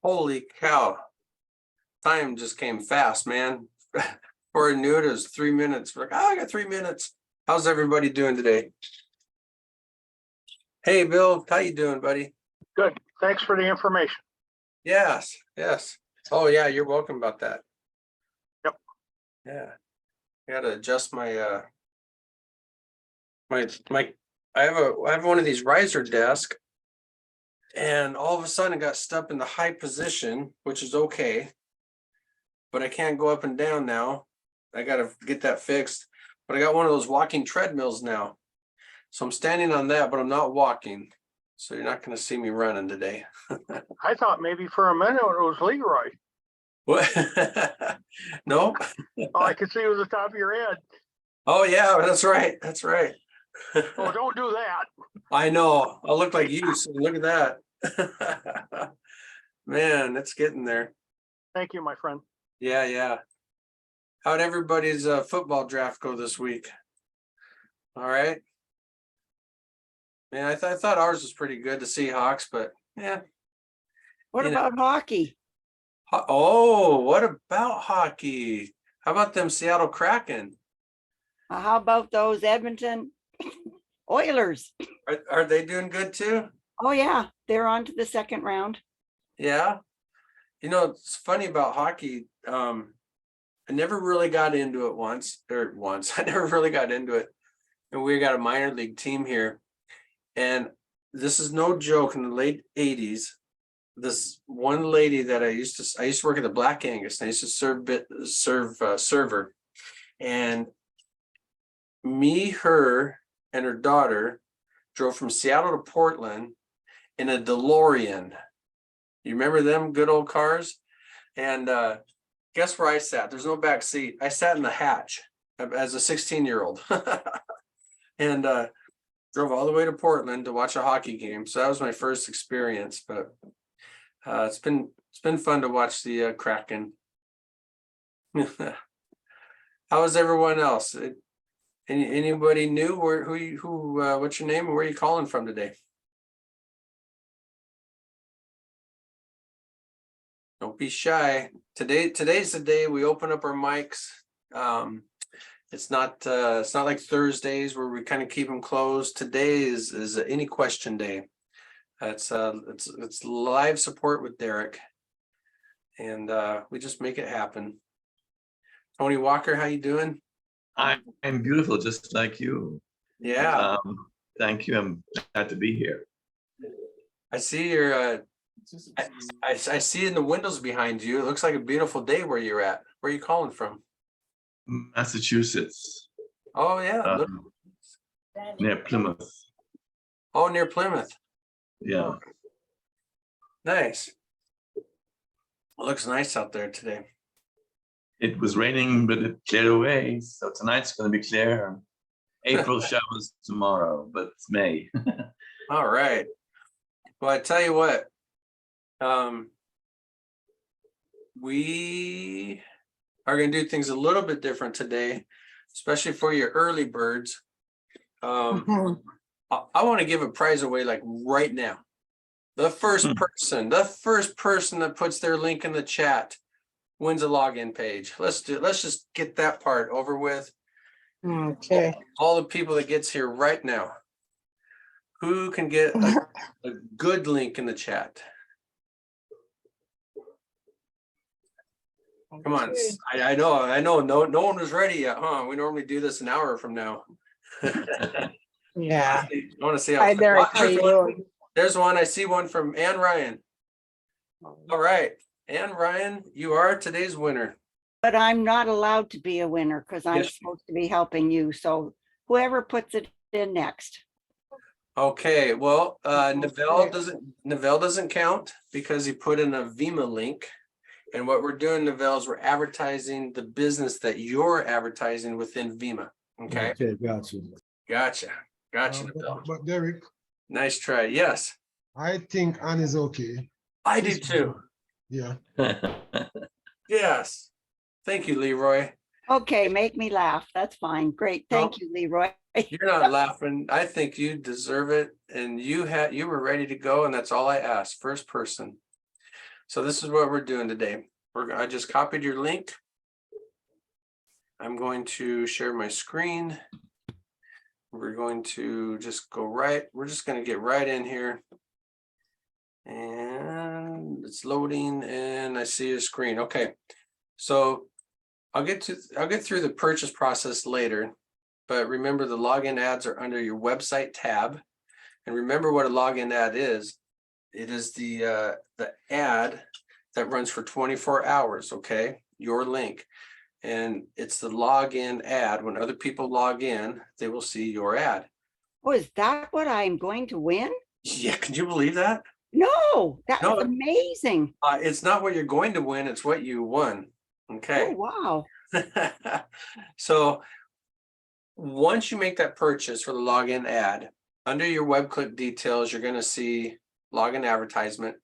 Holy cow. Time just came fast, man. Before I knew it, it was 3 minutes. We're like, oh, I got 3 minutes. How's everybody doing today? Hey, Bill, how you doing, buddy? Good. Thanks for the information. Yes, yes. Oh, yeah, you're welcome about that. Yep. Yeah. I gotta adjust my I have one of these riser desks, and all of a sudden it got stuck in the high position, which is okay. But I can't go up and down now. I gotta get that fixed. But I got one of those walking treadmills now. So I'm standing on that, but I'm not walking. So you're not gonna see me running today. I thought maybe for a minute it was Leroy. What? No? All I could see was the top of your head. Oh yeah, that's right. That's right. Oh, don't do that. I know. I look like you, so look at that. Man, it's getting there. Thank you, my friend. Yeah, yeah. How'd everybody's football draft go this week? All right. Man, I thought ours was pretty good, the Seahawks, but yeah. What You know. about hockey? Oh, what about hockey? How about them Seattle Kraken? How about those Edmonton Oilers? Are they doing good too? Oh yeah, they're on to the second round. Yeah. You know, it's funny about hockey. I never really got into it once. I never really got into it. And we got a minor league team here. And this is no joke, in the late 80s, this one lady that I used to work at the Black Angus, and I used to serve server. And me, her, and her daughter drove from Seattle to Portland in a DeLorean. You remember them good old cars? And guess where I sat? There's no back seat. I sat in the hatch as a 16-year-old and drove all the way to Portland to watch a hockey game. So that was my first experience, but it's been fun to watch the Kraken. How is everyone else? Anybody new? What's your name and where are you calling from today? Don't be shy. Today's the day we open up our mics. It's not like Thursdays where we kind of keep them closed. Today is any question day. It's live support with Derek, and we just make it happen. Tony Walker, how you doing? I'm beautiful, just like you. Yeah. Thank you. I'm glad to be here. I see your I see in the windows behind you. It looks like a beautiful day where you're at. Where are you calling from? Massachusetts, Oh yeah. near Plymouth. Oh, near Plymouth. Yeah. Nice. It looks nice out there today. It was raining, but it cleared away. So tonight's going to be clear. April showers tomorrow, but it's May. All right. Well, I tell you what, we are going to do things a little bit different today, especially for your early birds. I want to give a prize away like right now. The first person that puts their link in the chat wins a login page. Let's just get that part over with. Okay. All the people that gets here right now. Who can get a good link in the chat? Come on. Okay. I know. No one was ready yet, huh? We normally do this an hour from now. Yeah. I want to see Hi, Derek. How you doing? There's one. I see one from Ann Ryan. All right. Ann Ryan, you are today's winner. But I'm not allowed to be a winner because I'm Yes. supposed to be helping you. So whoever puts it in next. Okay, well, Neville Okay. doesn't count because he put in a Vima link. And what we're doing, Neville, is we're advertising the business that you're advertising within Vima. Okay, Okay, gotcha. gotcha, Neville. But Derek, Nice try. Yes, I think Ann is okay. I do too. Yeah. Yes. Thank you, Leroy. Okay, make me laugh. That's fine. Great. Thank you, Leroy. You're not laughing. I think you deserve it. And you were ready to go. And that's all I asked. First person. So this is what we're doing today. I just copied your link. I'm going to share my screen. We're going to just go right. We're just going to get right in here. And it's loading and I see a screen. Okay. So I'll get through the purchase process later, but remember the login ads are under your website tab. And remember what a login ad is. It is the ad that runs for 24 hours, okay? Your link. And it's the login ad. When other people log in, they will see your ad. Oh, is that what I'm going to win? Yeah, can you believe that? No, that No. is amazing. It's not what you're going to win, it's what you won. Oh, Okay. wow. So once you make that purchase for the login ad, under your web click details, you're going to see login advertisement.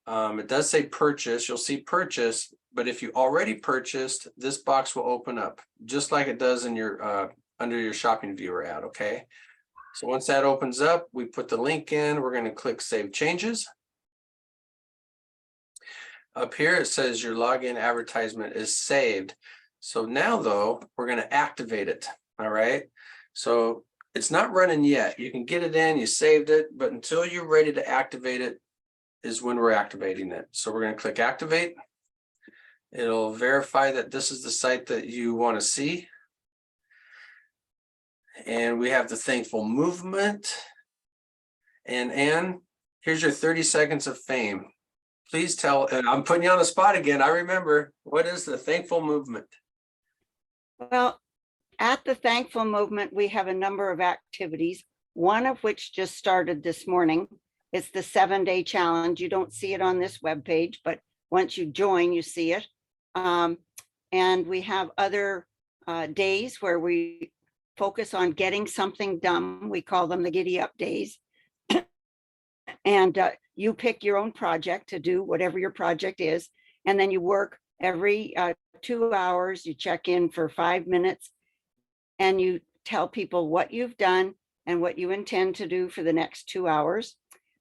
It does say purchase. You'll see purchase, but if you already purchased, this box will open up just like it does in your under your shopping viewer ad. Okay. So once that opens up, we put the link in. We're going to click Save Changes. Up here, it says your login advertisement is saved. So now, though, we're going to activate it. All right. So it's not running yet. You can get it in, you saved it, but until you're ready to activate it is when we're activating it. So we're going to click Activate. It'll verify that this is the site that you want to see. And we have the thankful movement. And Ann, here's your 30 seconds of fame. Please tell, and I'm putting you on the spot again. I remember, what is the thankful movement? Well, at the Thankful Movement, we have a number of activities, one of which just started this morning. It's the 7-day challenge. You don't see it on this webpage, but once you join, you see it. And we have other days where we focus on getting something done. We call them the Giddy Up days. And you pick your own project to do, whatever your project is. And then you work every 2 hours, you check in for 5 minutes, and you tell people what you've done and what you intend to do for the next 2 hours.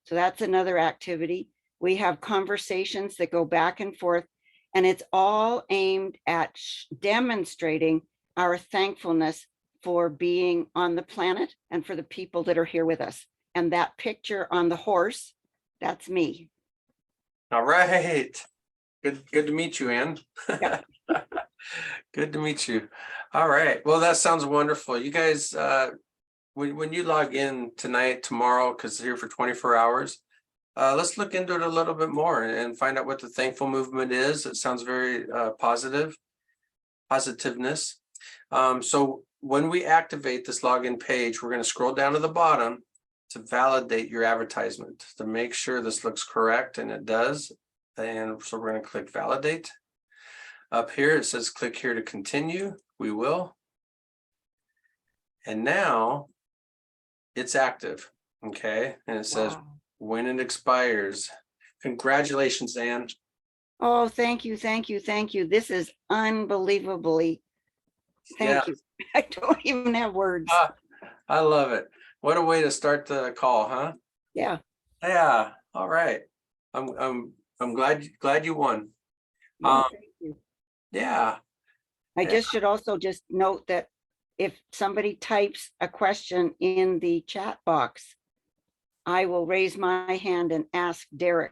So that's another activity. We have conversations that go back and forth, and it's all aimed at demonstrating our thankfulness for being on the planet and for the people that are here with us. And that picture on the horse, that's me. All right. Good to meet you, Ann. Yeah. Good to meet you. All right. Well, that sounds wonderful. You guys, when you log in tonight, tomorrow, because it's here for 24 hours, let's look into it a little bit more and find out what the thankful movement is. It sounds very positiveness. So when we activate this login page, we're going to scroll down to the bottom to validate your advertisement, to make sure this looks correct, and it does. And so we're going to click Validate. Up here, it says click here to continue. We will. And now it's active. Okay. And it says Wow. when it expires. Congratulations, Ann. Oh, thank you, thank you, thank you. This is unbelievably, thank you. I don't even have words. I love it. What a way to start the call, huh? Yeah. Yeah. All right. I'm glad you won. No, thank you. Yeah. I just should also just note that if somebody types a question in the chat box, I will raise my hand and ask Derek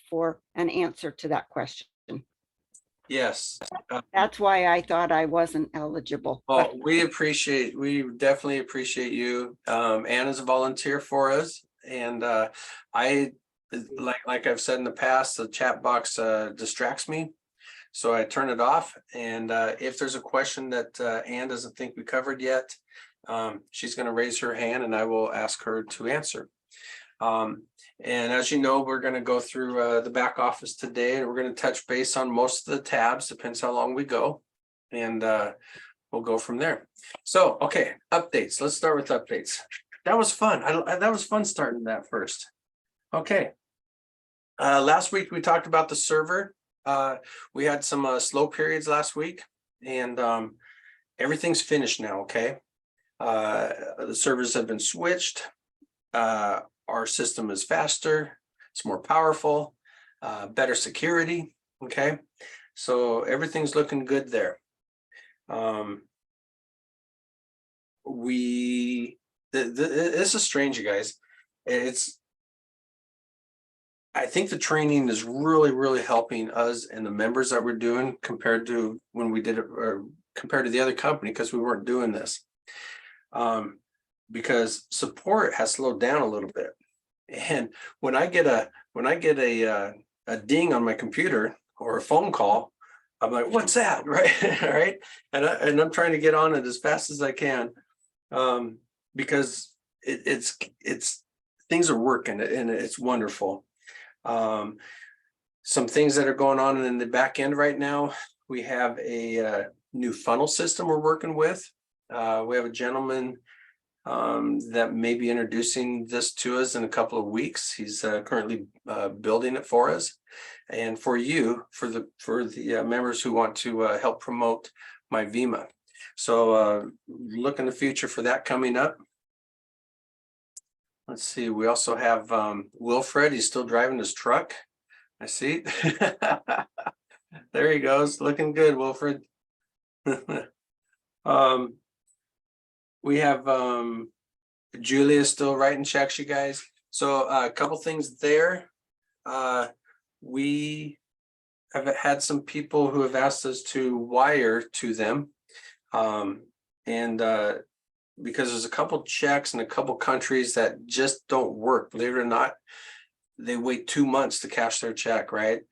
for an answer to that question. Yes. That's why I thought I wasn't eligible. Well, we definitely appreciate you. Ann is a volunteer for us. And I, like I've said in the past, the chat box distracts me. So I turn it off. And if there's a question that Ann doesn't think we covered yet, she's going to raise her hand and I will ask her to answer. And as you know, we're going to go through the back office today, and we're going to touch base on most of the tabs, depends how long we go. And we'll go from there. So, okay, updates. Let's start with updates. That was fun. That was fun starting that first. Okay. Last week we talked about the server. We had some slow periods last week, and everything's finished now. Okay. The servers have been switched. Our system is faster, it's more powerful. better security, okay? So everything's looking good there. This is strange, you guys. I think the training is really, really helping us and the members that we're doing compared to when we did it, or compared to the other company, because we weren't doing this. Because support has slowed down a little bit. And when I get a ding on my computer or a phone call, I'm like, what's that? Right. Right. And I'm trying to get on it as fast as I can. Because it's things are working and it's wonderful. Some things that are going on in the back end right now. We have a new funnel system we're working with. We have a gentleman that may be introducing this to us in a couple of weeks. He's currently building it for us, and for you, for the members who want to help promote MyVema. So look in the future for that coming up. Let's see. We also have Wilfred. He's still driving his truck. I see. There he goes, looking good, Wilfred. We have Julia still writing checks, you guys. So a couple things there. We have had some people who have asked us to wire to them. Because there's a couple checks in a couple countries that just don't work. Believe it or not, they wait 2 months to cash their check, right?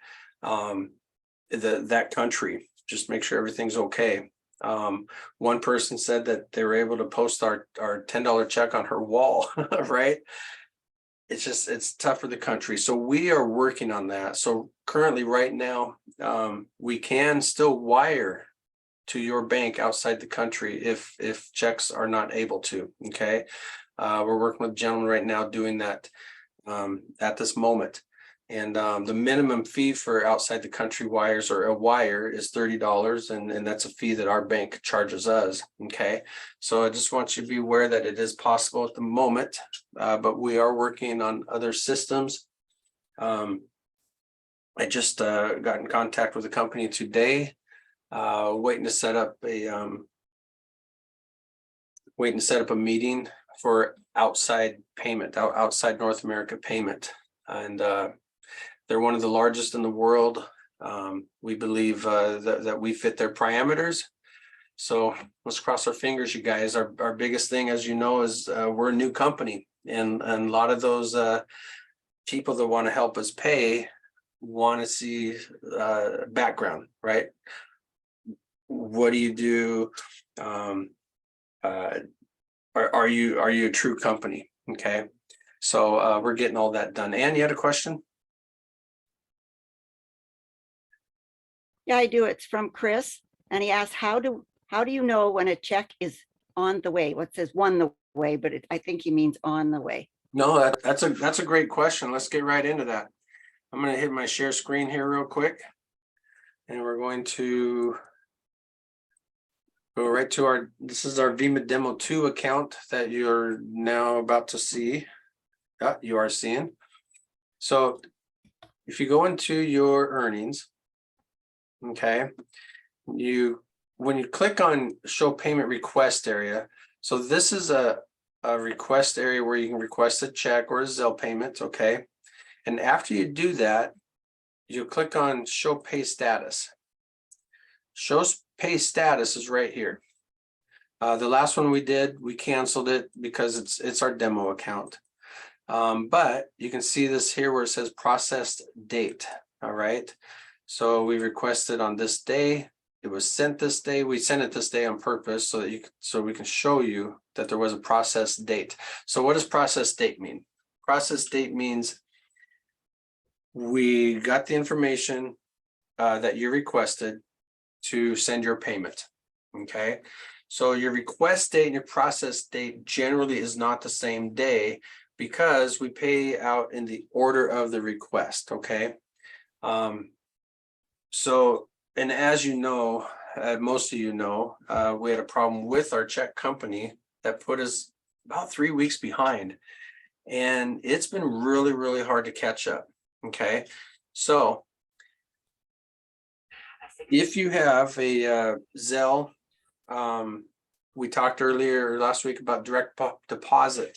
That country, just make sure everything's okay. One person said that they were able to post our $10 check on her wall, right? It's tough for the country. So we are working on that. So currently right now, we can still wire to your bank outside the country if checks are not able to, okay? We're working with a gentleman right now doing that at this moment. And the minimum fee for outside the country wires or a wire is $30, and that's a fee that our bank charges us, okay? So I just want you to be aware that it is possible at the moment, but we are working on other systems. I just got in contact with a company today, waiting to set up a meeting for outside payment, outside North America payment. And they're one of the largest in the world. We believe that we fit their parameters. So let's cross our fingers, you guys. Our biggest thing, as you know, is we're a new company, and a lot of those people that want to help us pay want to see background, right? What do you do? Are you a true company? Okay, so we're getting all that done. Ann, you had a question? Yeah, I do. It's from Chris, and he asked, how do you know when a check is on the way? What says "one the way," but I think he means on the way. No, that's a great question. Let's get right into that. I'm going to hit my share screen here real quick, and we're going to go right to this is our Vema Demo 2 account that you're now about to see. Yeah, you are seeing. So if you go into your earnings, okay, when you click on show payment request area, so this is a request area where you can request a check or a Zelle payment, okay? And after you do that, you click on show pay status. Show pay status is right here. The last one we did, we canceled it because it's our demo account. But you can see this here where it says processed date. All right. So we requested on this day. It was sent this day. We sent it this day on purpose so that so we can show you that there was a process date. So what does process date mean? Process date means we got the information that you requested to send your payment. Okay. So your request date and your process date generally is not the same day because we pay out in the order of the request. Okay. So, and as you know, most of you know, we had a problem with our check company that put us about 3 weeks behind, and it's been really, really hard to catch up. Okay. So if you have a Zelle, we talked earlier last week about direct deposit.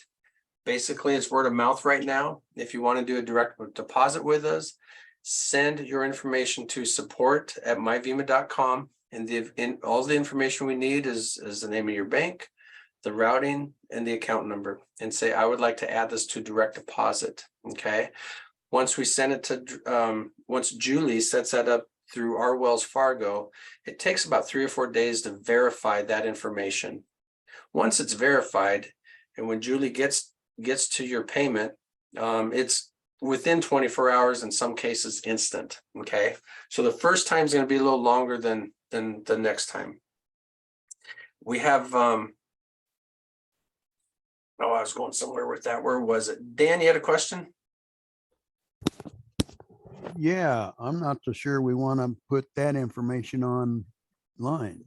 Basically, it's word of mouth right now. If you want to do a direct deposit with us, send your information to support@myvima.com. And all the information we need is the name of your bank, the routing, and the account number, and say, I would like to add this to direct deposit. Okay. Once we send it to, once Julie sets that up through our Wells Fargo, it takes about 3 or 4 days to verify that information. Once it's verified, and when Julie gets to your payment, it's within 24 hours, in some cases instant. Okay. So the first time is going to be a little longer than the next time. We have, I was going somewhere with that. Where was it? Dan, you had a question? Yeah, I'm not so sure we want to put that information online,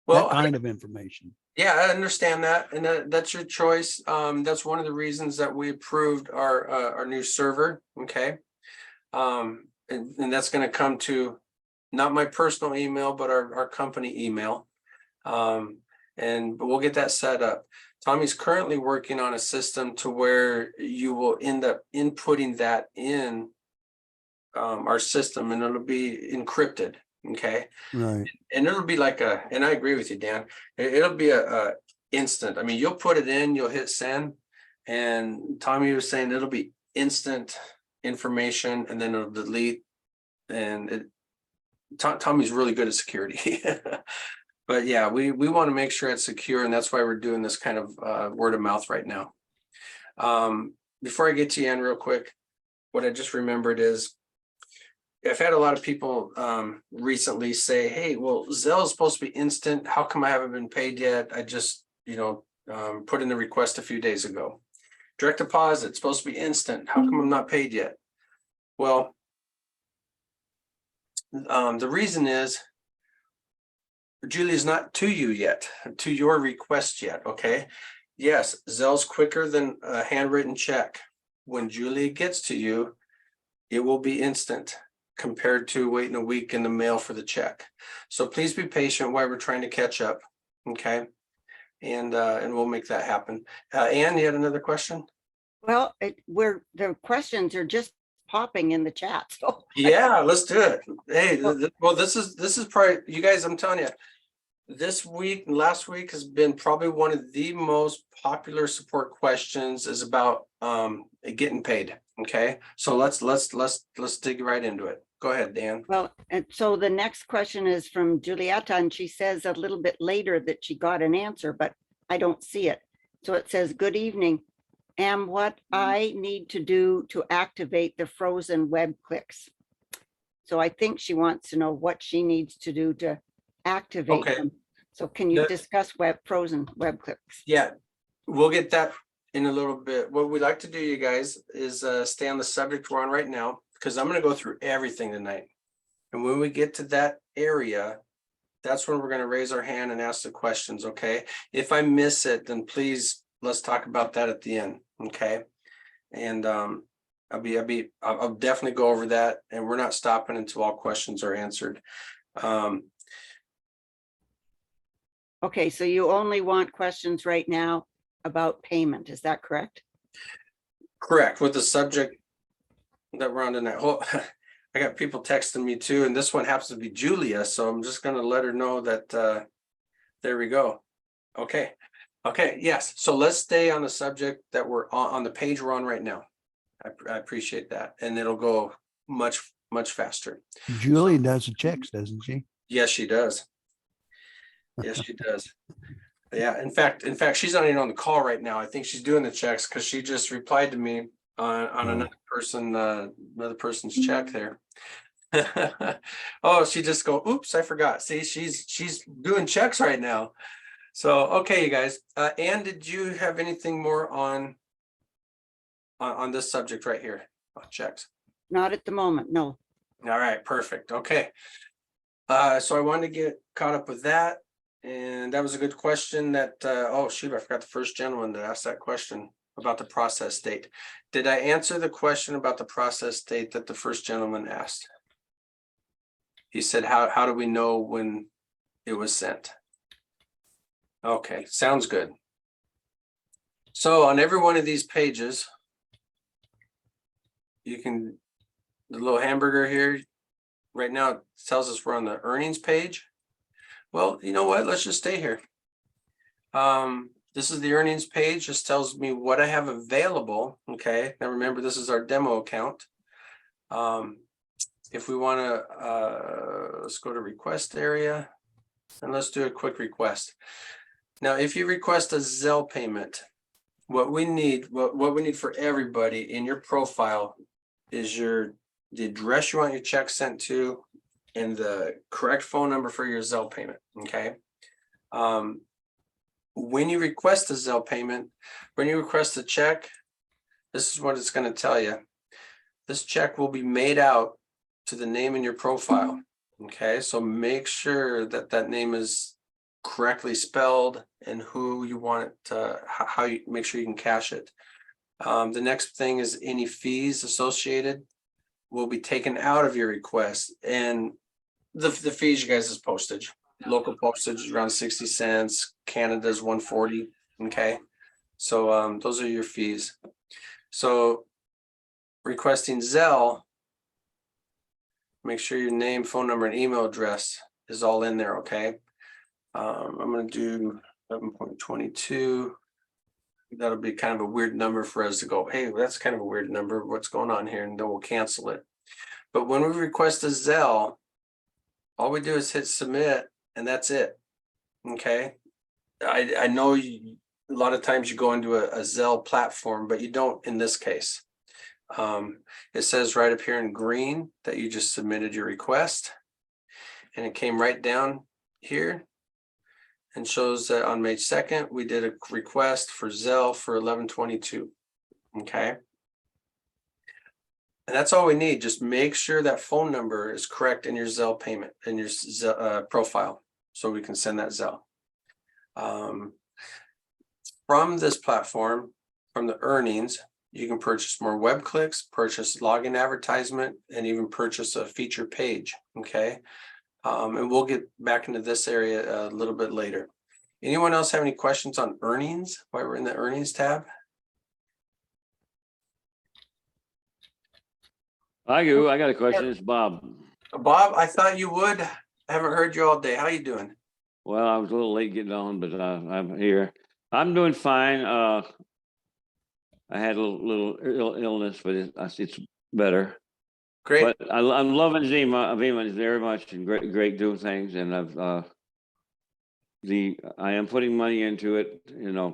Well, that kind of information. yeah, I understand that, and that's your choice. That's one of the reasons that we approved our new server. Okay. And that's going to come to not my personal email, but our company email. But we'll get that set up. Tommy's currently working on a system to where you will end up inputting that in our system, and it'll be encrypted. Okay. Right. And it'll be like and I agree with you, Dan. It'll be a instant. I mean, you'll put it in, you'll hit send, and Tommy was saying it'll be instant information, and then it'll delete. And Tommy's really good at security. But yeah, we want to make sure it's secure, and that's why we're doing this kind of word of mouth right now. Before I get to you, Ann, real quick, what I just remembered is I've had a lot of people recently say, hey, well, Zelle is supposed to be instant. How come I haven't been paid yet? I just, put in the request a few days ago. Direct deposit supposed to be instant. How come I'm not paid yet? Well, the reason is Julie's not to you yet, to your request yet. Okay. Yes, Zelle's quicker than a handwritten check. When Julie gets to you, it will be instant compared to waiting a week in the mail for the check. So please be patient while we're trying to catch up. Okay. And we'll make that happen. Ann, you had another question? Well, the questions are just popping in the chat. So Yeah, let's do it. Hey, well, this is probably, you guys, I'm telling you, this week and last week has been probably one of the most popular support questions is about getting paid. Okay, so let's dig right into it. Go ahead, Dan. well, and so the next question is from Julieta, and she says a little bit later that she got an answer, but I don't see it. So it says, good evening. And what I need to do to activate the frozen web clicks. So I think she wants to know what she needs to do to activate Okay. them. So can you That- discuss frozen web clicks? Yeah, we'll get that in a little bit. What we like to do, you guys, is stay on the subject we're on right now, because I'm going to go through everything tonight. And when we get to that area, that's when we're going to raise our hand and ask the questions. Okay. If I miss it, then please, let's talk about that at the end. Okay. And I'll definitely go over that, and we're not stopping until all questions are answered. Okay, so you only want questions right now about payment, is that correct? Correct, with the subject that we're on tonight. Well, I got people texting me too, and this one happens to be Julia, so I'm just gonna let her know that there we go. Okay, yes, so let's stay on the subject that we're on the page we're on right now. I appreciate that, and it'll go much faster. Julie does the checks, doesn't she? Yes, she does. Yes, she does. Yeah, in fact, she's not even on the call right now. I think she's doing the checks because she just replied to me on another person's check there. Oh, she just go, oops, I forgot. See, she's doing checks right now. So, okay, you guys. Ann, did you have anything more on this subject right here? On checks? Not at the moment, no. All right, perfect. Okay. So I wanted to get caught up with that. And that was a good question that, oh shoot, I forgot the first gentleman that asked that question. about the process date. Did I answer the question about the process date that the first gentleman asked? He said, how do we know when it was sent? Okay, sounds good. So on every one of these pages, you can, the little hamburger here, right now it tells us we're on the earnings page. Well, you know what? Let's just stay here. This is the earnings page, just tells me what I have available. Okay, now remember, this is our demo account. If we want to, let's go to request area and let's do a quick request. Now, if you request a Zelle payment, what we need for everybody in your profile is the address you want your check sent to and the correct phone number for your Zelle payment. Okay. When you request a Zelle payment, when you request a check, this is what it's going to tell you. This check will be made out to the name in your profile. Okay, so make sure that that name is correctly spelled and who you want it to, how you make sure you can cash it. The next thing is any fees associated will be taken out of your request, and the fees, you guys, is postage. Local postage is around 60 cents. Canada's 140. Okay. So those are your fees. So requesting Zelle, make sure your name, phone number, and email address is all in there. Okay. I'm going to do 11.22. That'll be kind of a weird number for us to go, hey, that's kind of a weird number. What's going on here? And then we'll cancel it. But when we request a Zelle, all we do is hit submit, and that's it. Okay. I know a lot of times you go into a Zelle platform, but you don't in this case. It says right up here in green that you just submitted your request, and it came right down here and shows that on May 2nd, we did a request for Zelle for 11.22. Okay. And that's all we need. Just make sure that phone number is correct in your Zelle payment, in your profile, so we can send that Zelle. From this platform, from the earnings, you can purchase more web clicks, purchase login advertisement, and even purchase a feature page. Okay. And we'll get back into this area a little bit later. Anyone else have any questions on earnings while we're in the earnings tab? I do. I got a question. It's Bob. Bob, I thought you would. I haven't heard you all day. How you doing? Well, I was a little late getting on, but I'm here. I'm doing fine. I had a little illness, but it's better. Great. But I'm loving Zima very much, and great doing things. And I am putting money into it,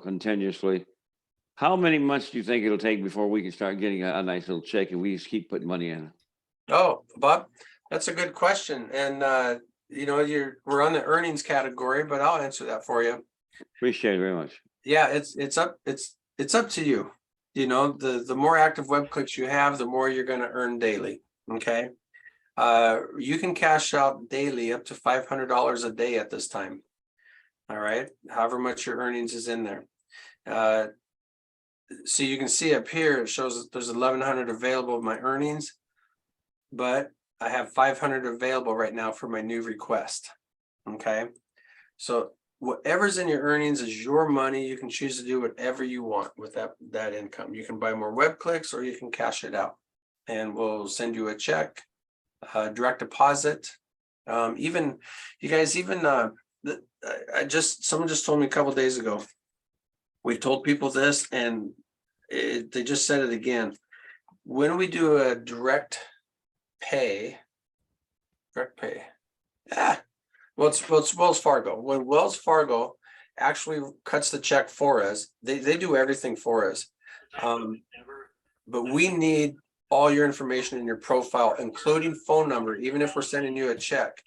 continuously. How many months do you think it'll take before we can start getting a nice little check and we just keep putting money in? Oh, Bob, that's a good question. And we're on the earnings category, but I'll answer that for you. Appreciate it very much. Yeah, it's up to you. The more active web clicks you have, the more you're going to earn daily. Okay. You can cash out daily up to $500 a day at this time. All right. However much your earnings is in there. So you can see up here, it shows that there's 1,100 available of my earnings, but I have 500 available right now for my new request. Okay. So whatever's in your earnings is your money. You can choose to do whatever you want with that income. You can buy more web clicks or you can cash it out, and we'll send you a check, direct deposit. Someone just told me a couple of days ago, we've told people this and they just said it again. When we do a direct pay. Well, it's Wells Fargo. When Wells Fargo actually cuts the check for us, they do everything for us. But we need all your information in your profile, including phone number, even if we're sending you a check.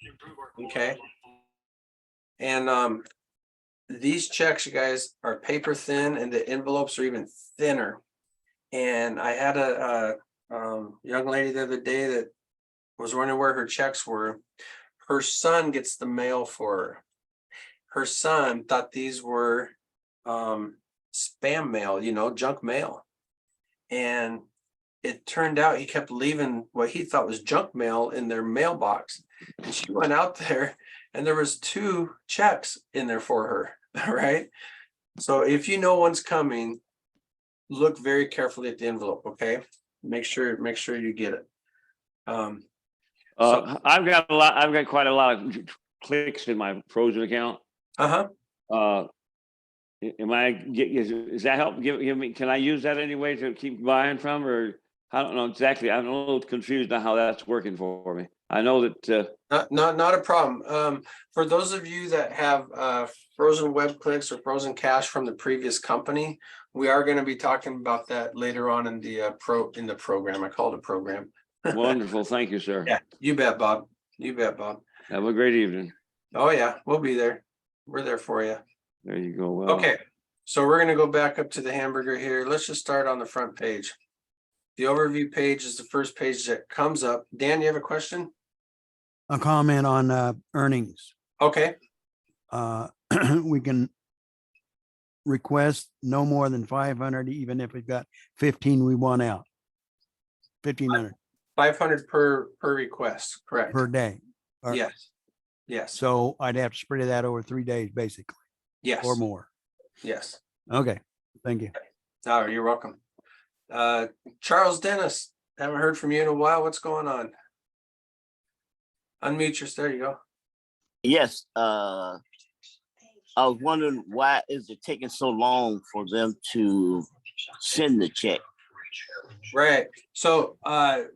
Okay. And these checks, you guys, are paper thin, and the envelopes are even thinner. And I had a young lady the other day that was wondering where her checks were. Her son gets the mail for her. Her son thought these were spam mail, junk mail. And it turned out he kept leaving what he thought was junk mail in their mailbox. And she went out there and there was 2 checks in there for her, right? So if you know one's coming, look very carefully at the envelope, okay? Make sure you get it. I've got quite a lot of clicks in my Frozen account. Uh-huh. Am I, is that help? Give me, can I use that anyway to keep buying from, or I don't know exactly. I'm a little confused on how that's working for me. I know that, Not a problem. For those of you that have frozen web clicks or frozen cash from the previous company, we are going to be talking about that later on in the program. I called it a program. wonderful. Thank you, sir. Yeah, you bet, Bob. You bet, Bob. Have a great evening. Oh yeah, we'll be there. We're there for you. There you go. Well, Okay, so we're gonna go back up to the hamburger here. Let's just start on the front page. The overview page is the first page that comes up. Dan, you have a question? A comment on earnings. Okay, We can request no more than 500, even if we've got 15 we want out. 1,500 500 per request, correct? per day. Or- Yes, So I'd have to spread that over 3 days, basically, yes, or more. yes. Okay, thank you. Oh, you're welcome. Charles Dennis, haven't heard from you in a while. What's going on? Unmute your, there you go. Yes, I was wondering why is it taking so long for them to send the check? Right, so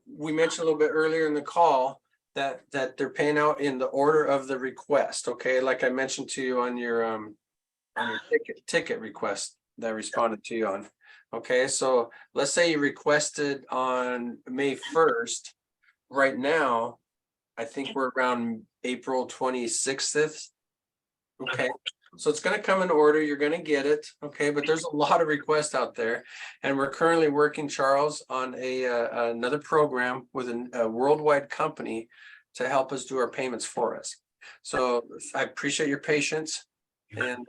we mentioned a little bit earlier in the call that they're paying out in the order of the request, okay? Like I mentioned to you on your ticket request that I responded to you on. Okay, so let's say you requested on May 1st. Right now, I think we're around April 26th. Okay, so it's gonna come in order, you're gonna get it, okay, but there's a lot of requests out there. And we're currently working, Charles, on another program with a worldwide company to help us do our payments for us. So I appreciate your patience, and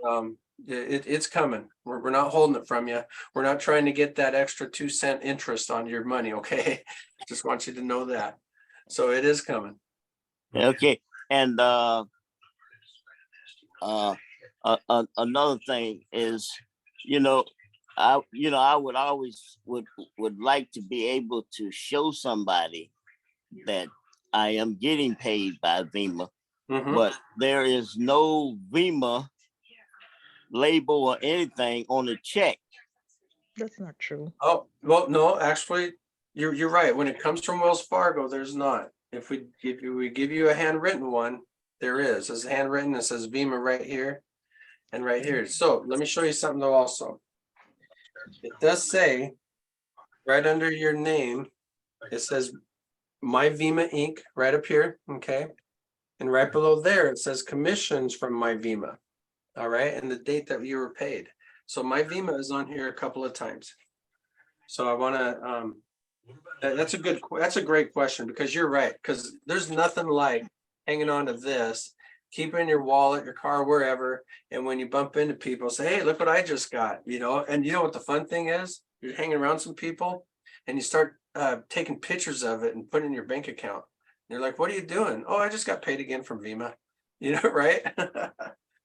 it's coming. We're not holding it from you. We're not trying to get that extra 2-cent interest on your money, okay? Just want you to know that. So it is coming. Okay, and another thing is, I would always would like to be able to show somebody that I am getting paid by Vima, Mhm. but there is no Vima label or anything on the check. That's not true. Oh, well, no, actually, you're right. When it comes from Wells Fargo, there's not. If we give you a handwritten one, there is. It's handwritten. It says Vima right here and right here. So let me show you something though also. It does say right under your name, it says My Vima Inc. right up here, okay? And right below there, it says commissions from My Vima. All right, and the date that you were paid. So My Vima is on here a couple of times. So I want to that's a great question, because you're right, because there's nothing like hanging on to this, keep it in your wallet, your car, wherever, and when you bump into people, say, hey, look what I just got, and you know what the fun thing is? You're hanging around some people and you start taking pictures of it and putting in your bank account. And you're like, what are you doing? Oh, I just got paid again from Vima, right?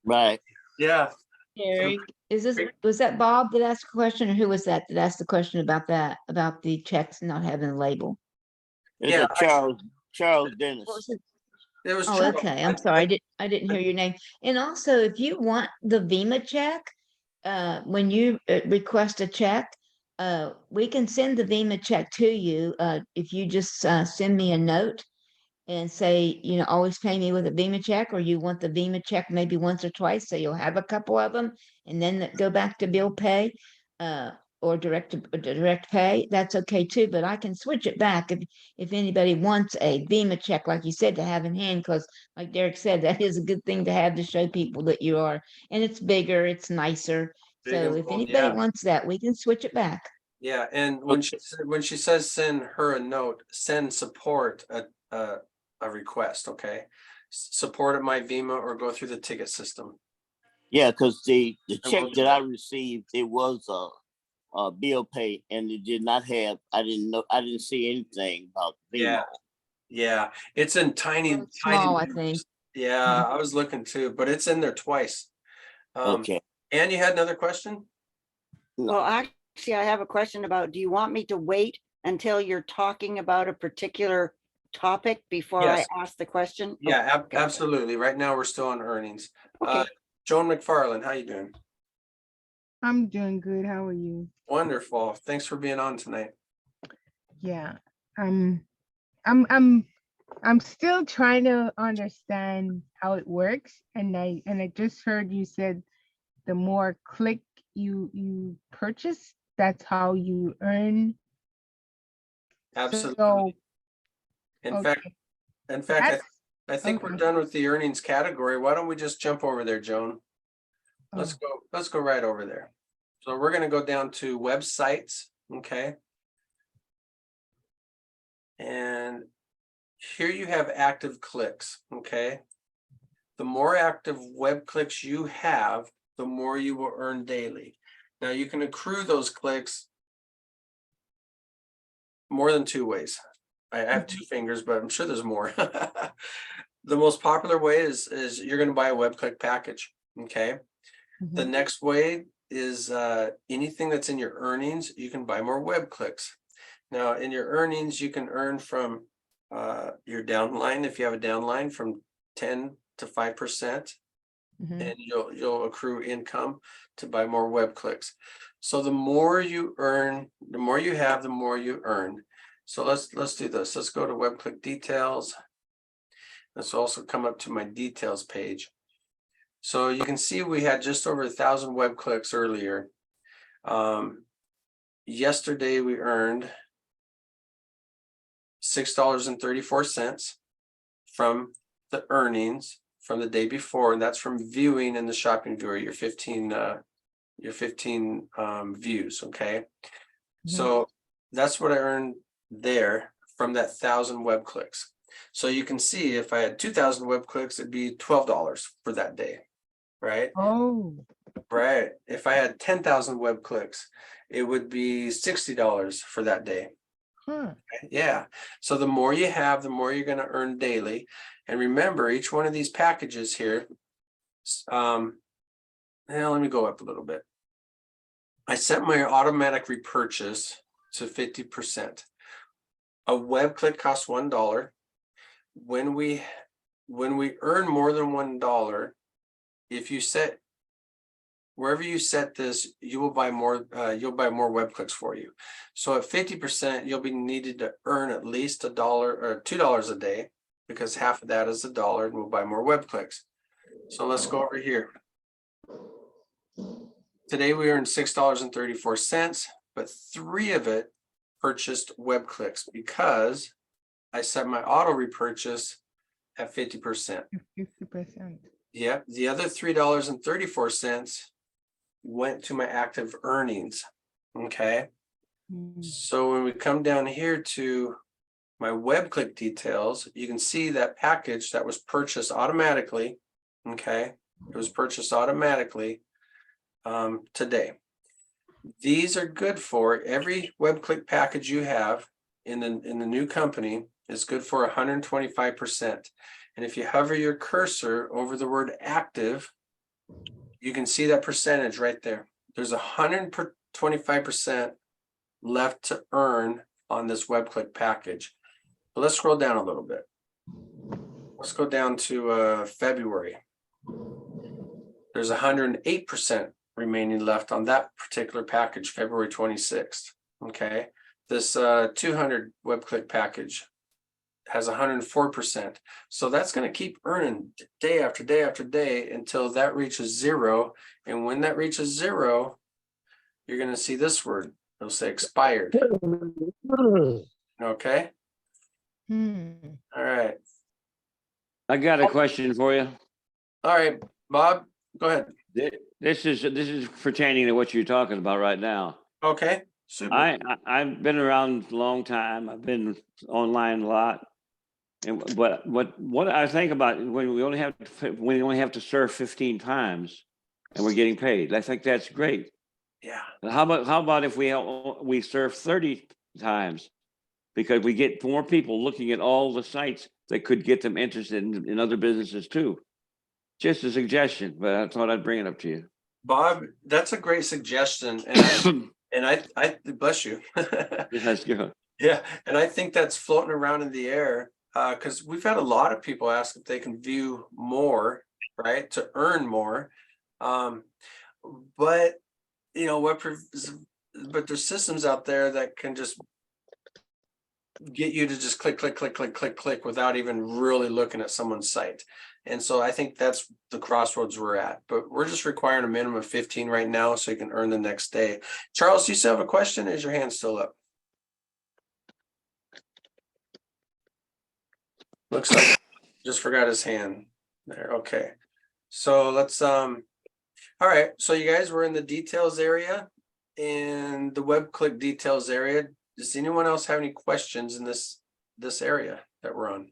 Right. Yeah. Eric, was that Bob that asked a question, or who was that asked the question about the checks not having a label? It's Yeah, Charles Dennis. What was it? It was Oh, true. okay. I'm sorry. I didn't hear your name. And also, if you want the Vima check, when you request a check, we can send the Vima check to you. If you just send me a note and say, always pay me with a Vima check, or you want the Vima check maybe once or twice, so you'll have a couple of them, and then go back to bill pay, or direct pay, that's okay too. But I can switch it back if anybody wants a Vima check, like you said, to have in hand, because like Derek said, that is a good thing to have to show people that you are, and it's bigger, it's nicer. Big So and if bold, anybody yeah. wants that, we can switch it back. Yeah, and when she says send her a note, send support a request, okay? Support at My Vima or go through the ticket system. Yeah, because the will check do that I received, it was a bill pay, and it did not have. I didn't see anything about Yeah. Venmo. Yeah, it's in tiny, Little small, I tiny. think. Yeah, I was looking too, but it's in there twice. Okay. And you had another question? Well, actually, I have a question about, do you want me to wait until you're talking about a particular topic before I Yes. ask the question? Yeah, Okay. absolutely. Right now, we're still on earnings. Okay. Joan McFarland, how you doing? I'm doing good. How are you? Wonderful. Thanks for being on tonight. Yeah. I'm still trying to understand how it works. And I just heard you said the more click you purchase, that's how you earn. Absolutely. So In okay. fact, That's I think we're okay. done with the earnings category. Why don't we just jump over there, Joan? Let's Oh, go right over there. So we're gonna go down to websites, okay? And here you have active clicks, okay? The more active web clicks you have, the more you will earn daily. Now you can accrue those clicks more than two ways. I have two fingers, but I'm sure there's more. The most popular way is you're gonna buy a web click package, okay? The mhm. next way is anything that's in your earnings, you can buy more web clicks. Now, in your earnings, you can earn from your downline, if you have a downline, from 10 to 5%, Mhm. and you'll accrue income to buy more web clicks. So the more you earn, the more you have, the more you earn. So let's do this. Let's go to web click details. Let's also come up to my details page. So you can see we had just over 1,000 web clicks earlier. Yesterday we earned $6.34 from the earnings from the day before, and that's from viewing in the shopping viewer, your 15 views, okay? So that's what I earned there from that 1,000 web clicks. So you can see if I had 2,000 web clicks, it'd be $12 for that day, right? Oh, Right. If I had 10,000 web clicks, it would be $60 for that day. huh. Yeah. So the more you have, the more you're going to earn daily. And remember, each one of these packages here, now let me go up a little bit. I set my automatic repurchase to 50%. A web click costs $1. When we earn more than $1, if you set wherever you set this, you will buy more, you'll buy more web clicks for you. So at 50%, you'll be needed to earn at least $1 or $2 a day, because half of that is $1 and we'll buy more web clicks. So let's go over here. Today we earned $6.34, but 3 of it purchased web clicks because I set my auto repurchase at 50%. 50%. Yep, the other $3.34 went to my active earnings. Okay, so when we come down here to my web click details, you can see that package that was purchased automatically. Okay, it was purchased automatically today. These are good for every web click package you have in the new company is good for 125%. And if you hover your cursor over the word active, you can see that percentage right there. There's 125% left to earn on this web click package. But let's scroll down a little bit. Let's go down to February. There's 108% remaining left on that particular package, February 26th. Okay, this 200 web click package has 104%. So that's going to keep earning day after day after day until that reaches 0. And when that reaches 0, you're going to see this word. It'll say expired. Okay. All right. I got a question for you. All right, Bob, go ahead. This is pertaining to what you're talking about right now. Okay. Super. I've been around a long time. I've been online a lot. And but what I think about when we only have to serve 15 times, and we're getting paid. I think that's great. Yeah. And how about if we serve 30 times? Because we get more people looking at all the sites that could get them interested in other businesses too. Just a suggestion, but I thought I'd bring it up to you. Bob, that's a great suggestion. And I bless you. That's good. Yeah, and I think that's floating around in the air, because we've had a lot of people ask if they can view more, right, to earn more. But you know but there's systems out there that can just get you to just click without even really looking at someone's site. And so I think that's the crossroads we're at, but we're just requiring a minimum of 15 right now so you can earn the next day. Charles, you still have a question? Is your hand still up? Looks like just forgot his hand there. Okay. So let's all right. So you guys were in the details area and the web click details area. Does anyone else have any questions in this area that we're on?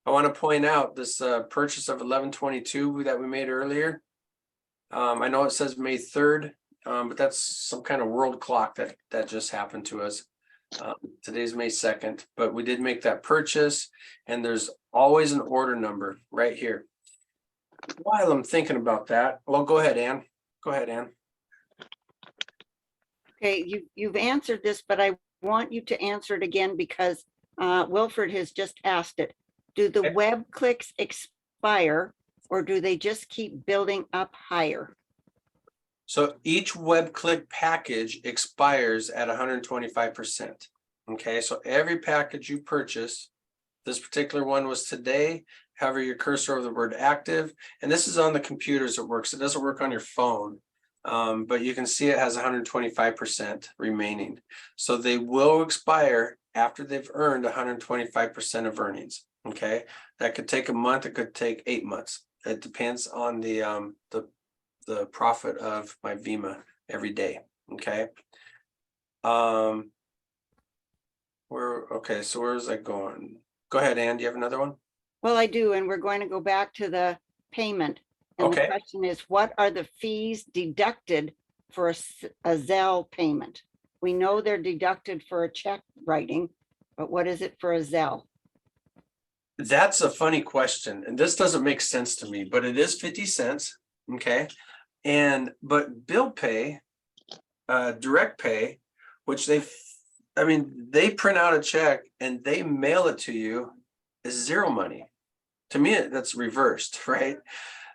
I want to point out this purchase of 1122 that we made earlier. I know it says May 3rd, but that's some kind of world clock that just happened to us. Today's May 2nd, but we did make that purchase, and there's always an order number right here. While I'm thinking about that, well, go ahead, Ann. Go ahead, Ann. Okay, you've answered this, but I want you to answer it again because Wilfred has just asked it. Do the Okay. web clicks expire or do they just keep building up higher? So each web click package expires at 125%. Okay, so every package you purchase, this particular one was today, hover your cursor over the word active, and this is on the computers it works. It doesn't work on your phone, but you can see it has 125% remaining. So they will expire after they've earned 125% of earnings. Okay, that could take a month, it could take 8 months. It depends on the profit of my Vima every day. Okay. Okay, so where's that going? Go ahead, Ann. Do you have another one? Well, I do, and we're going to go back to the payment. And the Okay. question is, what are the fees deducted for a Zelle payment? We know they're deducted for a check writing, but what is it for a Zelle? That's a funny question, and this doesn't make sense to me, but it is 50 cents. Okay. But bill pay, direct pay, which they print out a check and they mail it to you, is zero money. To me, that's reversed, right?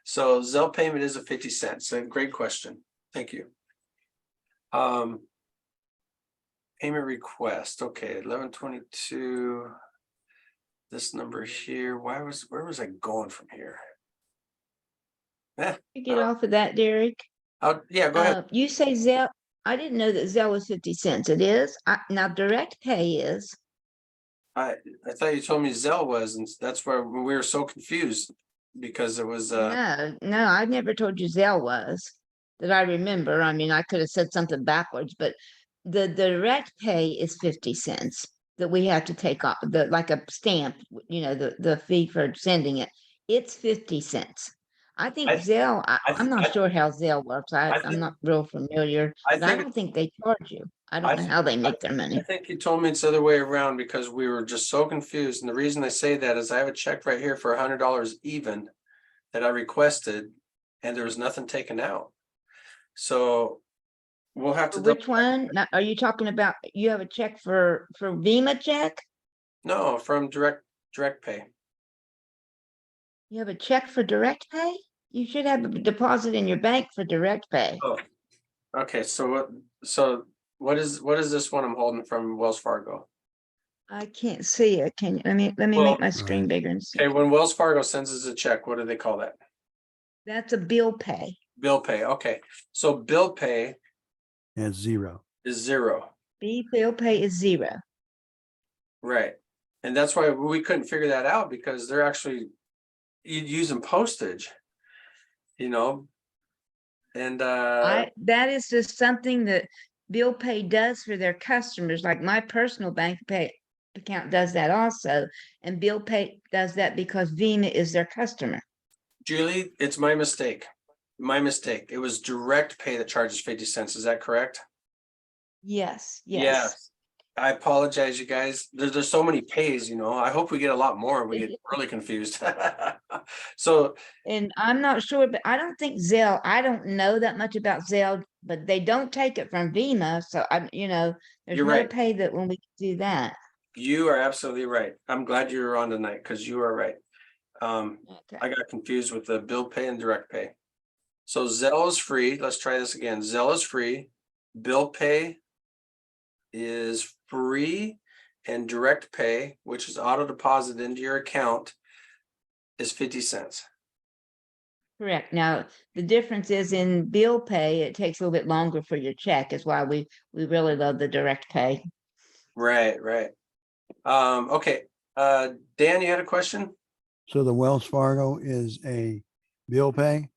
So Zelle payment is a 50 cents. So great question. Thank you. Payment request. Okay, 1122. This number here. Where was I going from here? You get off of that, Derek. Yeah, go ahead. You say Zelle. I didn't know that Zelle was 50 cents. It is. Now direct pay is. I thought you told me Zelle was, and that's why we were so confused because it was No, I never told you Zelle was that I remember. I mean, I could have said something backwards, but the direct pay is 50 cents that we have to take off like a stamp, you know, the fee for sending it. It's 50 cents. I think Zelle, I'm not sure how Zelle works. I'm not real familiar, but I don't think they charge you. I don't know how they make their money. I think you told me it's the other way around because we were just so confused. And the reason I say that is I have a check right here for $100 even that I requested, and there was nothing taken out. So we'll have to. Which one? Now, are you talking about, you have a check for Vima check? No, from direct pay. You have a check for direct pay? You should have a deposit in your bank for direct pay. Oh, okay. So what is this one I'm holding from Wells Fargo? I can't see it. Can you, let me Well, make my screen bigger and see. Okay, when Wells Fargo sends us a check, what do they call that? That's a bill pay. Bill pay. Okay, so bill pay At zero. is zero. Bill pay is zero. Right. And that's why we couldn't figure that out because they're actually using postage, you know, and That is just something that bill pay does for their customers, like my personal bank pay account does that also. And bill pay does that because Vima is their customer. Julie, it's my mistake. My mistake. It was direct pay that charges 50 cents. Is that correct? Yes, Yes. yes. I apologize, you guys. There's so many pays, I hope we get a lot more and we get really confused. So, And I'm not sure, but I don't think Zelle, I don't know that much about Zelle, but they don't take it from Vima. So there's You're no right. pay that when we do that. you are absolutely right. I'm glad you were on tonight because you are right. Okay. I got confused with the bill pay and direct pay. So Zelle is free. Let's try this again. Zelle is free. Bill pay is free, and direct pay, which is auto deposit into your account, is 50 cents. Correct. Now, the difference is in bill pay, it takes a little bit longer for your check is why we really love the direct pay. Right, right. Okay. Dan, you had a question? So the Wells Fargo is a bill pay?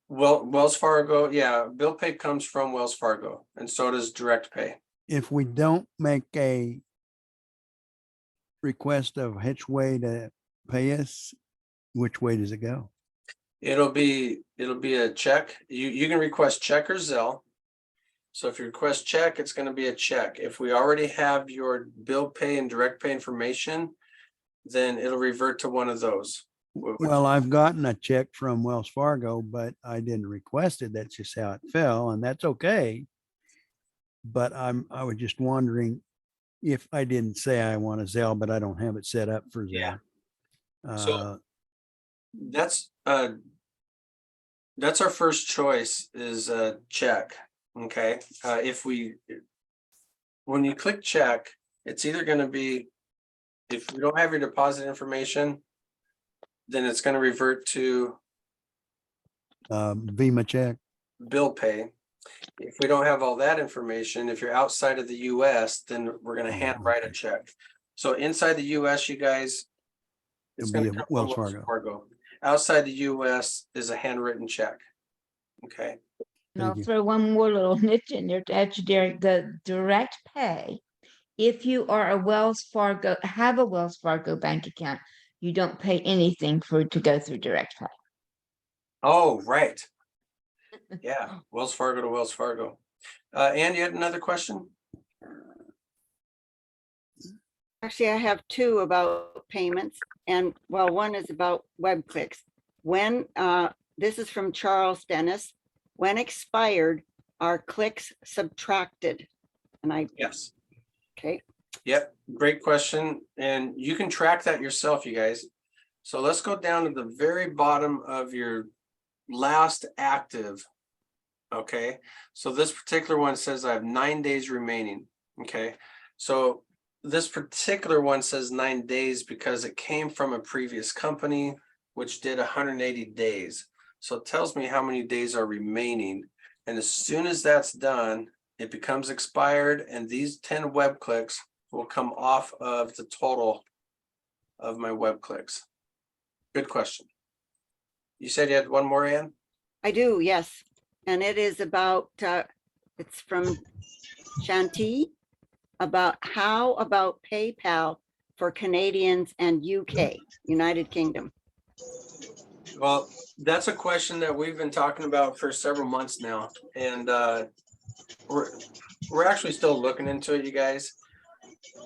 Well, Wells Fargo, yeah, bill pay comes from Wells Fargo, and so does direct pay. If we don't make a request of which way to pay us, which way does it go? It'll be a check. You can request check or Zelle. So if you request check, it's going to be a check. If we already have your bill pay and direct pay information, then it'll revert to one of those. Well, I've gotten a check from Wells Fargo, but I didn't request it. That's just how it fell, and that's okay. But I was just wondering if I didn't say I want a Zelle, but I don't have it set up for Yeah. Zelle. So that's our first choice is a check. Okay. When you click check, it's either going to be, if you don't have your deposit information, then it's going to revert to Vima check. bill pay. If we don't have all that information, if you're outside of the US, then we're going to handwrite a check. So inside the US, you guys, it's It'll going be to a come from Wells Wells Fargo. Fargo. Outside the US is a handwritten check. Okay. And I'll Thank you. throw one more little niche in there to add you, Derek, the direct pay. If you are have a Wells Fargo bank account, you don't pay anything for it to go through direct pay. Oh, right. Yeah, Wells Fargo to Wells Fargo. Ann, you had another question? Actually, I have two about payments, and well, one is about web clicks. When, this is from Charles Dennis, when expired, are clicks subtracted? And Yes. okay, Yep, great question. And you can track that yourself, you guys. So let's go down to the very bottom of your last active. Okay, so this particular one says I have 9 days remaining. Okay, so this particular one says 9 days because it came from a previous company, which did 180 days. So it tells me how many days are remaining. And as soon as that's done, it becomes expired, and these 10 web clicks will come off of the total of my web clicks. Good question. You said you had one more, Ann? I do, yes. And it is about, it's from Shanti, about how about PayPal for Canadians and UK, United Kingdom. Well, that's a question that we've been talking about for several months now, and we're actually still looking into it, you guys.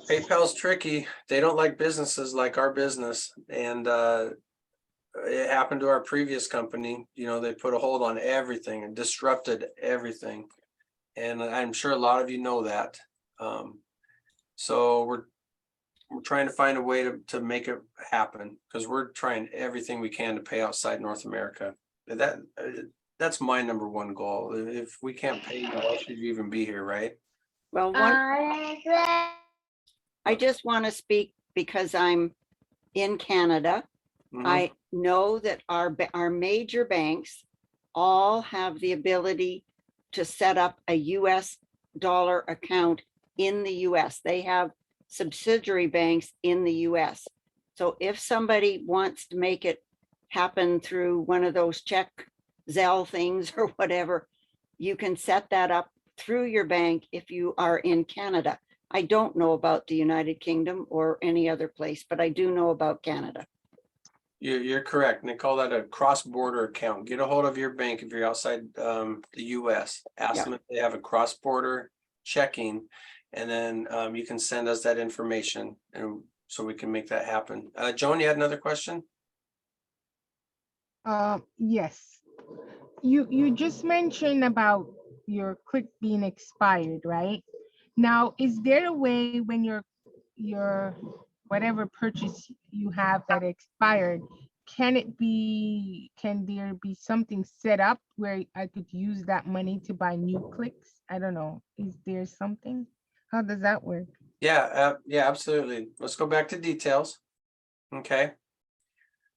PayPal's tricky. They don't like businesses like our business, and it happened to our previous company. They put a hold on everything and disrupted everything, and I'm sure a lot of you know that. So we're trying to find a way to make it happen, because we're trying everything we can to pay outside North America. That's my number one goal. If we can't pay you, why should you even be here, right? Well, I just want to speak because I'm in Canada. Mhm. I know that our major banks all have the ability to set up a US dollar account in the US. They have subsidiary banks in the US. So if somebody wants to make it happen through one of those check Zelle things or whatever, you can set that up through your bank if you are in Canada. I don't know about the United Kingdom or any other place, but I do know about Canada. You're correct. And they call that a cross-border account. Get a hold of your bank if you're outside the US. Ask Yeah. them if they have a cross-border checking. And then you can send us that information and so we can make that happen. Joan, you had another question? Yes. You just mentioned about your click being expired, right? Now, is there a way when your whatever purchase you have that expired, can there be something set up where I could use that money to buy new clicks? I don't know. Is there something? How does that work? Yeah, absolutely. Let's go back to details. Okay.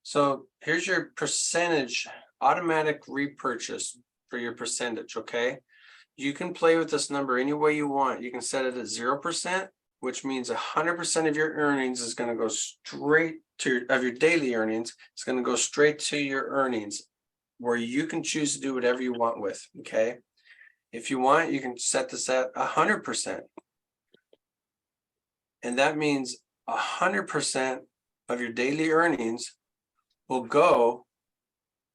So here's your percentage automatic repurchase for your percentage, okay? You can play with this number any way you want. You can set it at 0%, which means 100% of your earnings is going to go straight to your daily earnings. It's going to go straight to your earnings where you can choose to do whatever you want with, okay? If you want, you can set this at 100%. And that means 100% of your daily earnings will go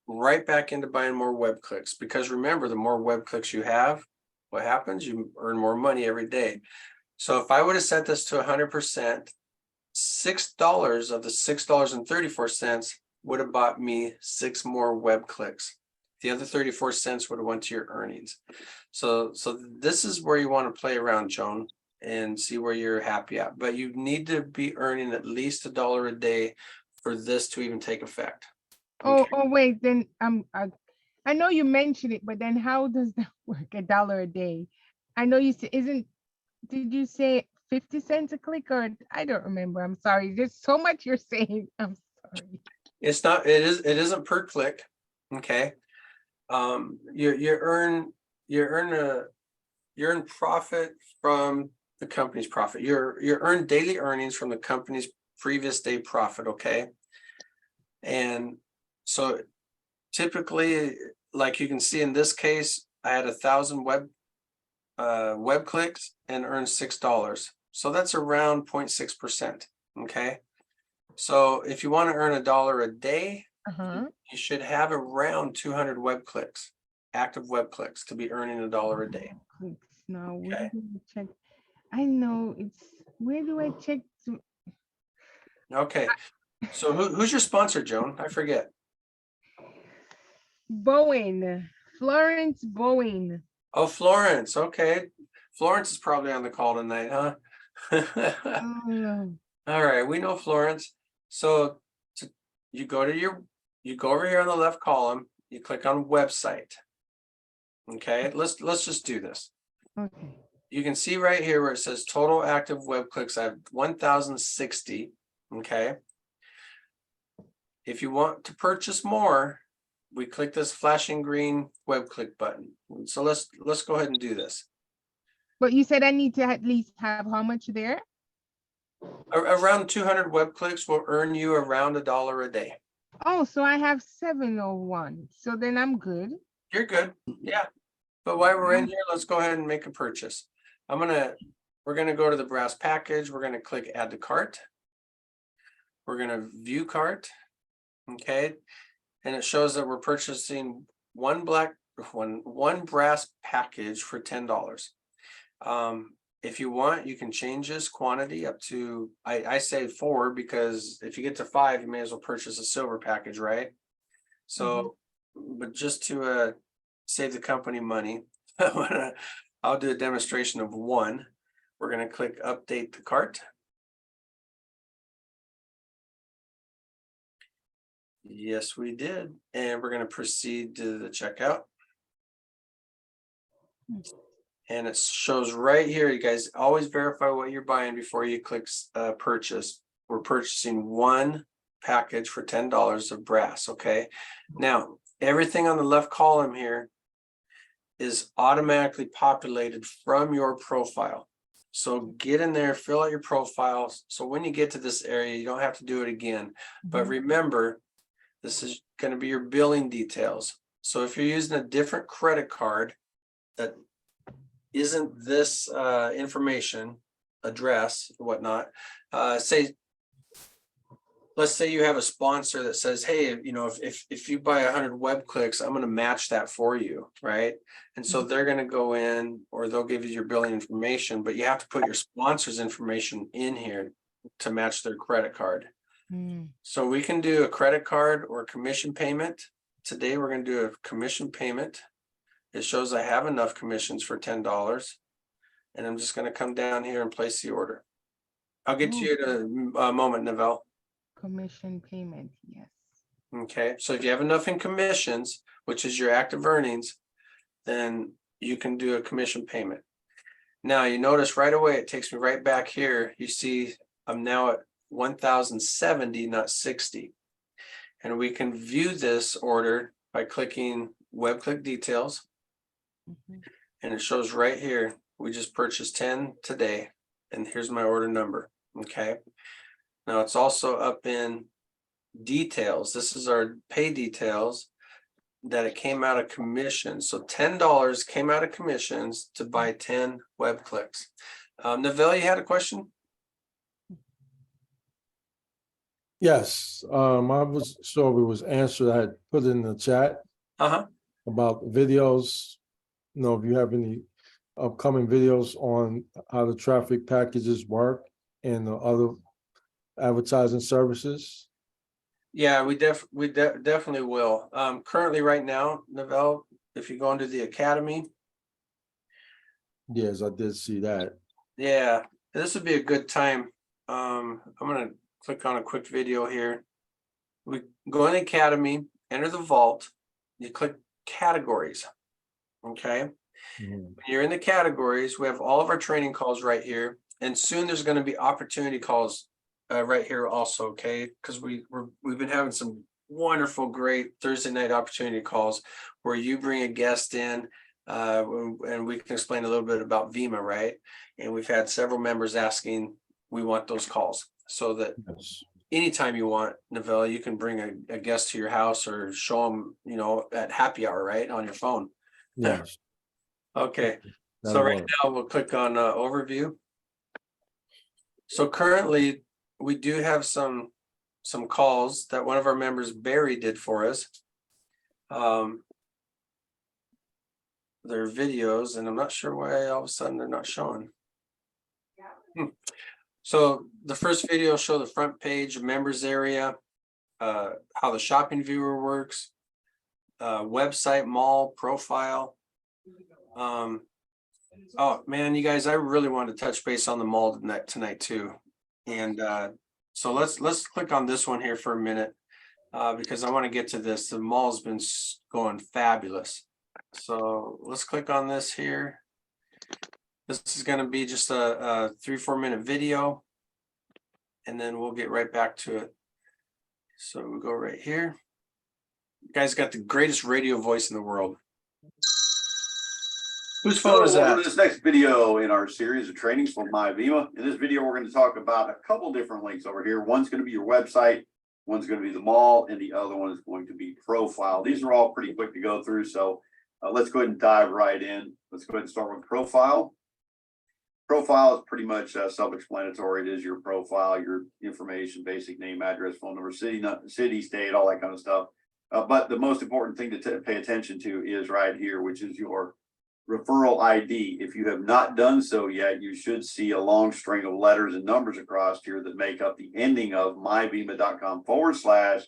right back into buying more web clicks. Because remember, the more web clicks you have, what happens? You earn more money every day. So if I would have set this to 100%, $6 of the $6.34 would have bought me 6 more web clicks. The other 34 cents would have went to your earnings. So this is where you want to play around, Joan, and see where you're happy at. But you need to be earning at least $1 a day for this to even take effect. Oh, wait, then I know you mentioned it, but then how does that work? $1 a day? I know you said, did you say 50 cents a click, or I don't remember. I'm sorry. There's so much you're saying. I'm sorry. It's not, it isn't per click. Okay. You earn profit from the company's profit. You earn daily earnings from the company's previous day profit. Okay. And so typically, like you can see in this case, I had 1,000 web clicks and earned $6. So that's around 0.6%. Okay. So if you want to earn $1 a day, you should have around 200 web clicks, active web clicks, to be earning $1 a day. Clicks. Now, where Okay. do I check? I know where do I check? Okay. So who's your sponsor, Joan? I forget. Bowen, Florence Bowen. Oh, Florence. Okay. Florence is probably on the call tonight, huh? Oh, All right, we know Florence. So you go over here on the left column, you click on website. Okay, let's just do this. okay. You can see right here where it says total active web clicks, I have 1,060. Okay. If you want to purchase more, we click this flashing green web click button. So let's go ahead and do this. But you said I need to at least have how much there? Around 200 web clicks will earn you around $1 a day. Oh, so I have 701. So then I'm good. You're good. Yeah. But while we're in here, let's go ahead and make a purchase. We're gonna go to the brass package. We're gonna click add to cart. We're gonna view cart. Okay. And it shows that we're purchasing one brass package for $10. If you want, you can change this quantity up to, I say 4, because if you get to 5, you may as well purchase a silver package, right? So, but just to save the company money, I'll do a demonstration of 1. We're going to click update the cart. Yes, we did. And we're going to proceed to the checkout. And it shows right here, you guys always verify what you're buying before you click purchase. We're purchasing 1 package for $10 of brass. Okay. Now, everything on the left column here is automatically populated from your profile. So get in there, fill out your profile. So when you get to this area, you don't have to do it again. But remember, this is going to be your billing details. So if you're using a different credit card that isn't this information, address, whatnot, say let's say you have a sponsor that says, hey, you know, if you buy 100 web clicks, I'm going to match that for you, right? And so they're going to go in, or they'll give you your billing information, but you have to put your sponsor's information in here to match their credit card. Mm. So we can do a credit card or a commission payment. Today, we're going to do a commission payment. It shows I have enough commissions for $10. And I'm just going to come down here and place the order. I'll get to you in a moment, Neville. Commission payment, yes. Okay, so if you have enough in commissions, which is your active earnings, then you can do a commission payment. Now, you notice right away, it takes me right back here. You see, I'm now at 1,070, not 60. And we can view this order by clicking web click details. Mhm. And it shows right here, we just purchased 10 today. And here's my order number, okay? Now it's also up in details. This is our pay details that it came out of commission. So $10 came out of commissions to buy 10 web clicks. Neville, you had a question? Yes, I was sure it was answered. I had put in the chat Uh-huh. about videos. You know, if you have any upcoming videos on how the traffic packages work and the other advertising services. Yeah, we definitely will. Currently right now, Neville, if you go into the academy, Yes, I did see that. yeah, this would be a good time. I'm gonna click on a quick video here. We go in the academy, enter the vault, you click categories. Okay, Mhm. when you're in the categories, we have all of our training calls right here, and soon there's going to be opportunity calls right here also. Okay, because we've been having some wonderful, great Thursday night opportunity calls where you bring a guest in, and we can explain a little bit about Vima, right? And we've had several members asking, we want those calls so that Yes. anytime you want, Neville, you can bring a guest to your house or show them, you know, at happy hour, right, on your phone. Yes. Okay, so That'll right work. now we'll click on overview. So currently, we do have some calls that one of our members, Barry, did for us. Their videos, and I'm not sure why all of a sudden they're not showing. So the first video will show the front page, members area, how the shopping viewer works, website, mall, profile. Oh man, you guys, I really want to touch base on the mall tonight too. And so let's click on this one here for a minute, because I want to get to this. The mall's been going fabulous. So let's click on this here. This is going to be just a 3-4 minute video, and then we'll get right back to it. So we'll go right here. You guys got the greatest radio voice in the world. Whose phone is Welcome that? to this next video in our series of trainings for MyVima. In this video, we're going to talk about a couple different links over here. One's going to be your website, one's going to be the mall, and the other one is going to be profile. These are all pretty quick to go through, so let's go ahead and dive right in. Let's go ahead and start with profile. Profile is pretty much self-explanatory. It is your profile, your information, basic name, address, phone number, city, state, all that kind of stuff. But the most important thing to pay attention to is right here, which is your referral ID. If you have not done so yet, you should see a long string of letters and numbers across here that make up the ending of myvima.com /,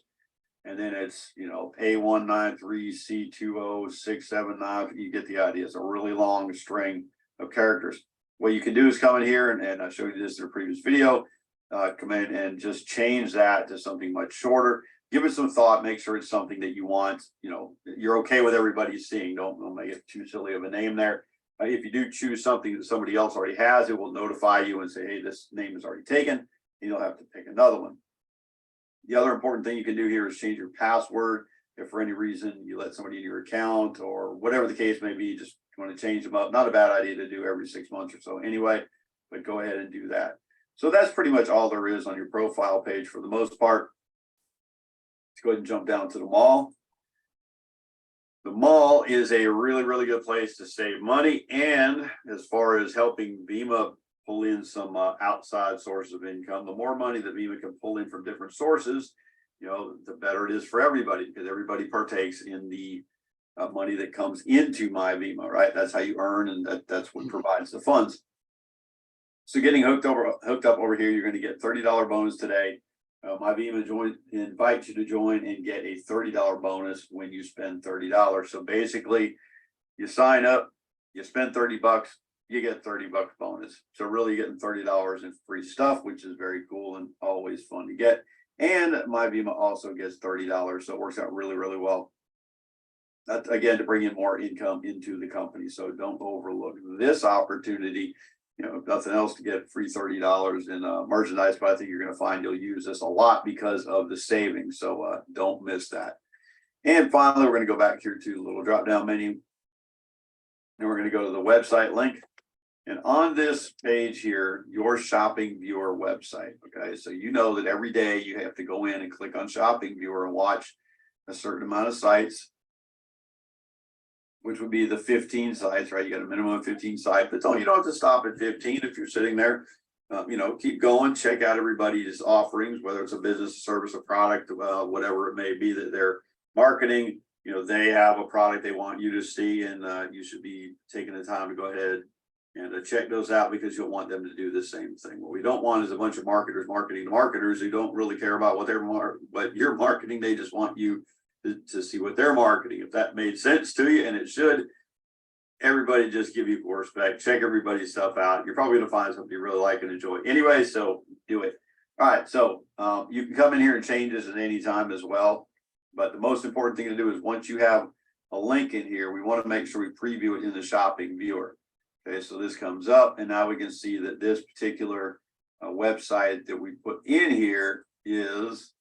and then it's, you know, A193C20679. You get the idea. It's a really long string of characters. What you can do is come in here, and I showed you this in a previous video, come in and just change that to something much shorter. Give it some thought, make sure it's something that you want, you know, you're okay with everybody seeing. Don't make it too silly of a name there. If you do choose something that somebody else already has, it will notify you and say, hey, this name is already taken, and you'll have to pick another one. The other important thing you can do here is change your password. If for any reason you let somebody in your account or whatever the case may be, just want to change them up. Not a bad idea to do every 6 months or so anyway, but go ahead and do that. So that's pretty much all there is on your profile page for the most part. Let's go ahead and jump down to the mall. The mall is a really, really good place to save money. And as far as helping Vima pull in some outside sources of income. The more money that Vima can pull in from different sources, the better it is for everybody, because everybody partakes in the money that comes into MyVima, right? That's how you earn, and that's what provides the funds. So getting hooked up over here, you're going to get $30 bonus today. MyVima invites you to join and get a $30 bonus when you spend $30. So basically, you sign up, you spend $30, you get $30 bonus. So really getting $30 in free stuff, which is very cool and always fun to get. And MyVima also gets $30, so it works out really, really well. That's again to bring in more income into the company. So don't overlook this opportunity. If nothing else, to get free $30 in merchandise, but I think you're going to find you'll use this a lot because of the savings. So don't miss that. And finally, we're going to go back here to the little drop down menu. And we're going to go to the website link. And on this page here, your Shopping Viewer website. Okay, so you know that every day you have to go in and click on Shopping Viewer and watch a certain amount of sites, which would be the 15 sites, right? You got a minimum of 15 sites, but you don't have to stop at 15 if you're sitting there. Keep going, check out everybody's offerings, whether it's a business, a service, a product, whatever it may be that they're marketing. They have a product they want you to see, and you should be taking the time to go ahead and check those out, because you'll want them to do the same thing. What we don't want is a bunch of marketers marketing to marketers who don't really care about what you're marketing. They just want you to see what they're marketing. If that made sense to you, and it should, everybody just give you respect, check everybody's stuff out. You're probably going to find something you really like and enjoy anyway, so do it. All right, so you can come in here and change this at any time as well. But the most important thing to do is, once you have a link in here, we want to make sure we preview it in the Shopping Viewer. Okay, so this comes up, and now we can see that this particular website that we put in here is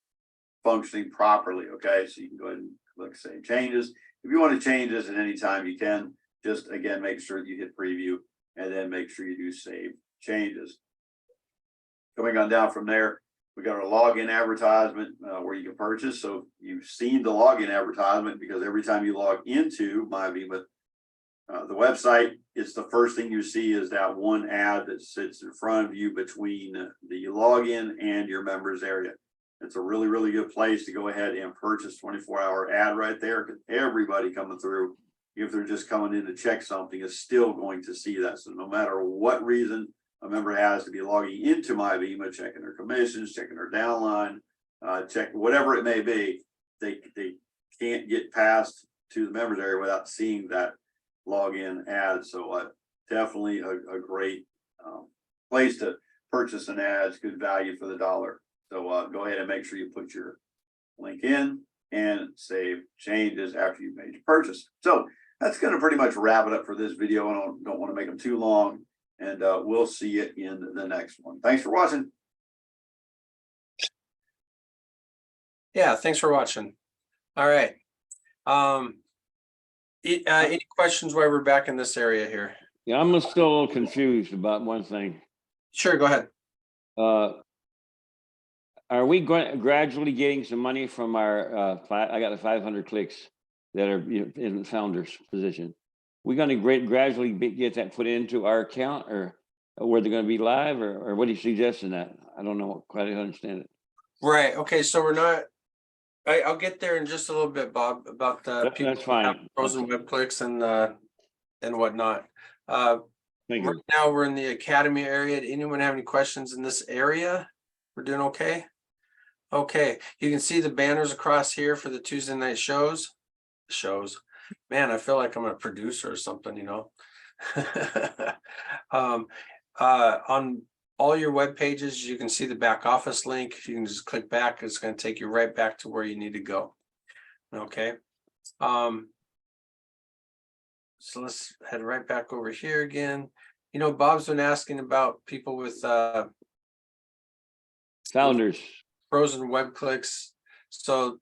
functioning properly. Okay, so you can go ahead and click Save Changes. If you want to change this at any time, you can. Just again, make sure that you hit preview, and then make sure you do save changes. Coming on down from there, we got our login advertisement where you can purchase. So you've seen the login advertisement, because every time you log into MyVima, the website, it's the first thing you see is that one ad that sits in front of you between the login and your members area. It's a really, really good place to go ahead and purchase 24-hour ad right there, because everybody coming through, if they're just coming in to check something, is still going to see that. So no matter what reason a member has to be logging into MyVima, checking their commissions, checking their downline, check whatever it may be, they can't get past to the members area without seeing that login ad. So definitely a great place to purchase an ad. It's good value for the dollar. So go ahead and make sure you put your link in and save changes after you've made your purchase. So that's going to pretty much wrap it up for this video. I don't want to make them too long, and we'll see you in the next one. Thanks for watching. Yeah, thanks for watching. All right. Any questions while we're back in this area here? Yeah, I'm still a little confused about one thing. Sure, go ahead. Are we gradually getting some money from our, I got the 500 clicks that are in the founder's position? We're going to gradually get that put into our account, or where they're going to be live, or what are you suggesting that? I don't know, quite understand it. Right, okay, so we're not, I'll get there in just a little bit, Bob, about the people That's fine. frozen web clicks and whatnot. Thank Right you. now, we're in the academy area. Did anyone have any questions in this area? We're doing okay? Okay, you can see the banners across here for the Tuesday night shows. Man, I feel like I'm a producer or something, on all your web pages, you can see the back office link. You can just click back. It's going to take you right back to where you need to go. Okay. So let's head right back over here again. Bob's been asking about people with Founders. frozen web clicks. So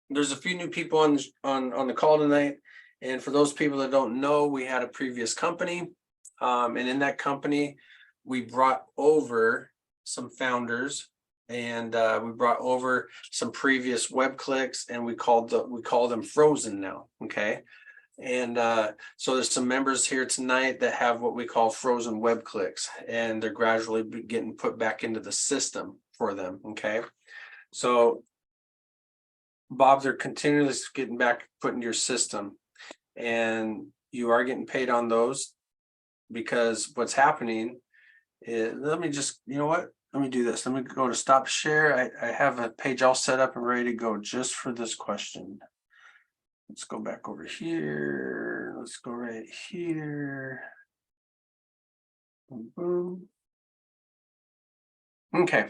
there's a few new people on the call tonight. And for those people that don't know, we had a previous company. And in that company, we brought over some founders, and we brought over some previous web clicks, and we call them frozen now. Okay. And so there's some members here tonight that have what we call frozen web clicks, and they're gradually getting put back into the system for them. Okay. So Bob, they're continually getting back put into your system, and you are getting paid on those, because what's happening is, let me just, you know what? Let me do this. Let me go to stop share. I have a page all set up and ready to go just for this question. Let's go back over here. Let's go right here. Boom, boom. Okay.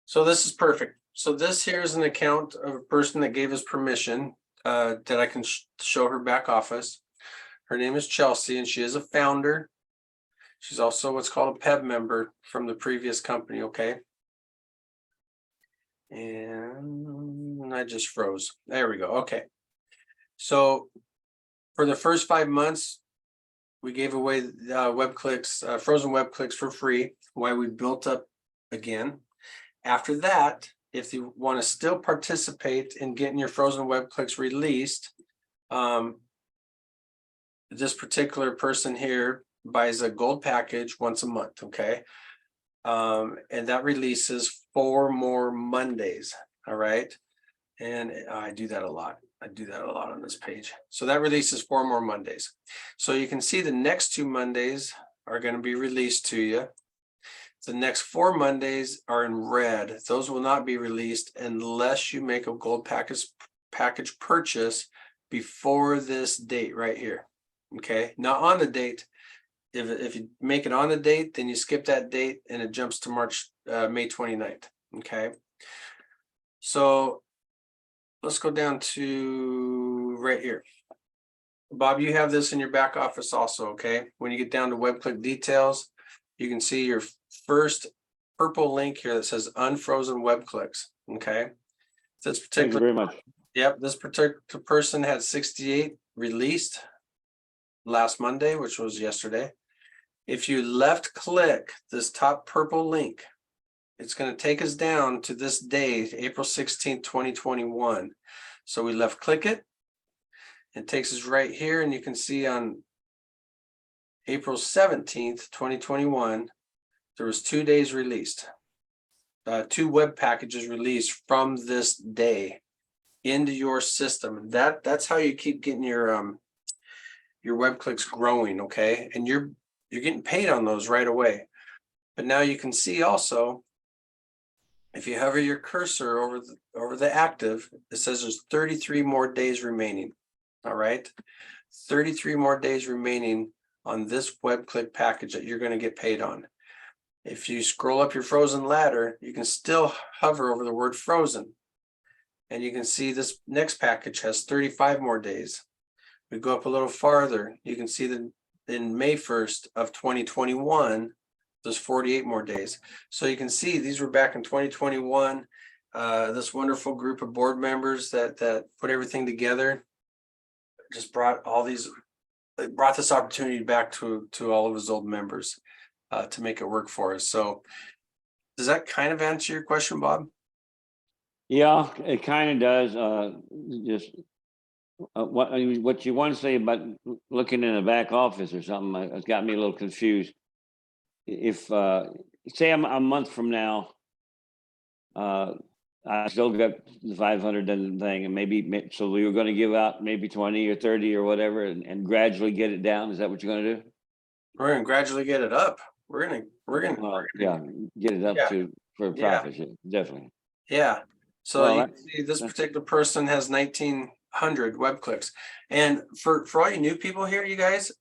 So this is perfect. So this here is an account of a person that gave us permission that I can show her back office. Her name is Chelsea, and she is a founder. She's also what's called a PEB member from the previous company. Okay. And I just froze. There we go. Okay. So for the first 5 months, we gave away web clicks, frozen web clicks for free, while we built up again. After that, if you want to still participate in getting your frozen web clicks released, this particular person here buys a gold package once a month. Okay. And that releases 4 more Mondays. All right. And I do that a lot. I do that a lot on this page. So that releases 4 more Mondays. So you can see the next 2 Mondays are going to be released to you. The next 4 Mondays are in red. Those will not be released unless you make a gold package purchase before this date right here. Okay, not on the date. If you make it on the date, then you skip that date and it jumps to May 29th. Okay. So let's go down to right here. Bob, you have this in your back office also. Okay. When you get down to web click details, you can see your first purple link here that says unfrozen web clicks. Okay. This particular, thank you very much. Yep. This particular person had 68 released last Monday, which was yesterday. If you left click this top purple link, it's going to take us down to this day, April 16th, 2021. So we left click it. It takes us right here, and you can see on April 17th, 2021, there was 2 days released. 2 web packages released from this day into your system. That's how you keep getting your web clicks growing, okay? And you're getting paid on those right away. But now you can see also, if you hover your cursor over the active, it says there's 33 more days remaining. All right, 33 more days remaining on this web click package that you're going to get paid on. If you scroll up your frozen ladder, you can still hover over the word frozen, and you can see this next package has 35 more days. We go up a little farther, you can see that in May 1st of 2021, there's 48 more days. So you can see these were back in 2021. This wonderful group of board members that put everything together just brought this opportunity back to all of his old members to make it work for us. So does that kind of answer your question, Bob? Yeah, it kind of does. Just what you want to say about looking in the back office or something, it's got me a little confused. If say I'm a month from now, I still got the 500 thing, and maybe so we were going to give out maybe 20 or 30 or whatever, and gradually get it down. Is that what you're going to do? We're going to gradually get it up. We're gonna get it up for profit. Yeah, definitely. Yeah. So you can see this particular person has 1,900 web clicks, and for all you new people here, you guys,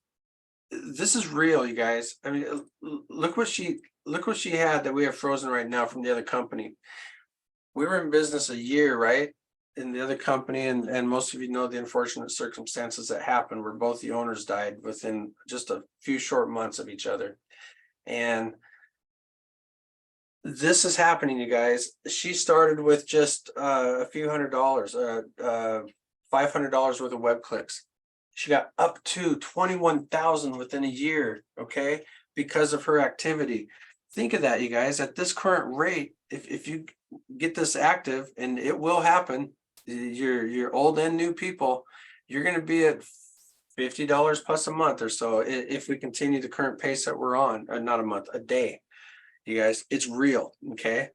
this is real, you guys. I mean, look what she had that we have frozen right now from the other company. We were in business a year, right? In the other company, and most of you know the unfortunate circumstances that happened where both the owners died within just a few short months of each other. And this is happening, you guys. She started with just a few $100, $500 worth of web clicks. She got up to 21,000 within a year, okay, because of her activity. Think of that, you guys. At this current rate, if you get this active, and it will happen, you're old and new people, you're going to be at $50 plus a month or so, if we continue the current pace that we're on, or not a month, a day. You guys, it's real, okay?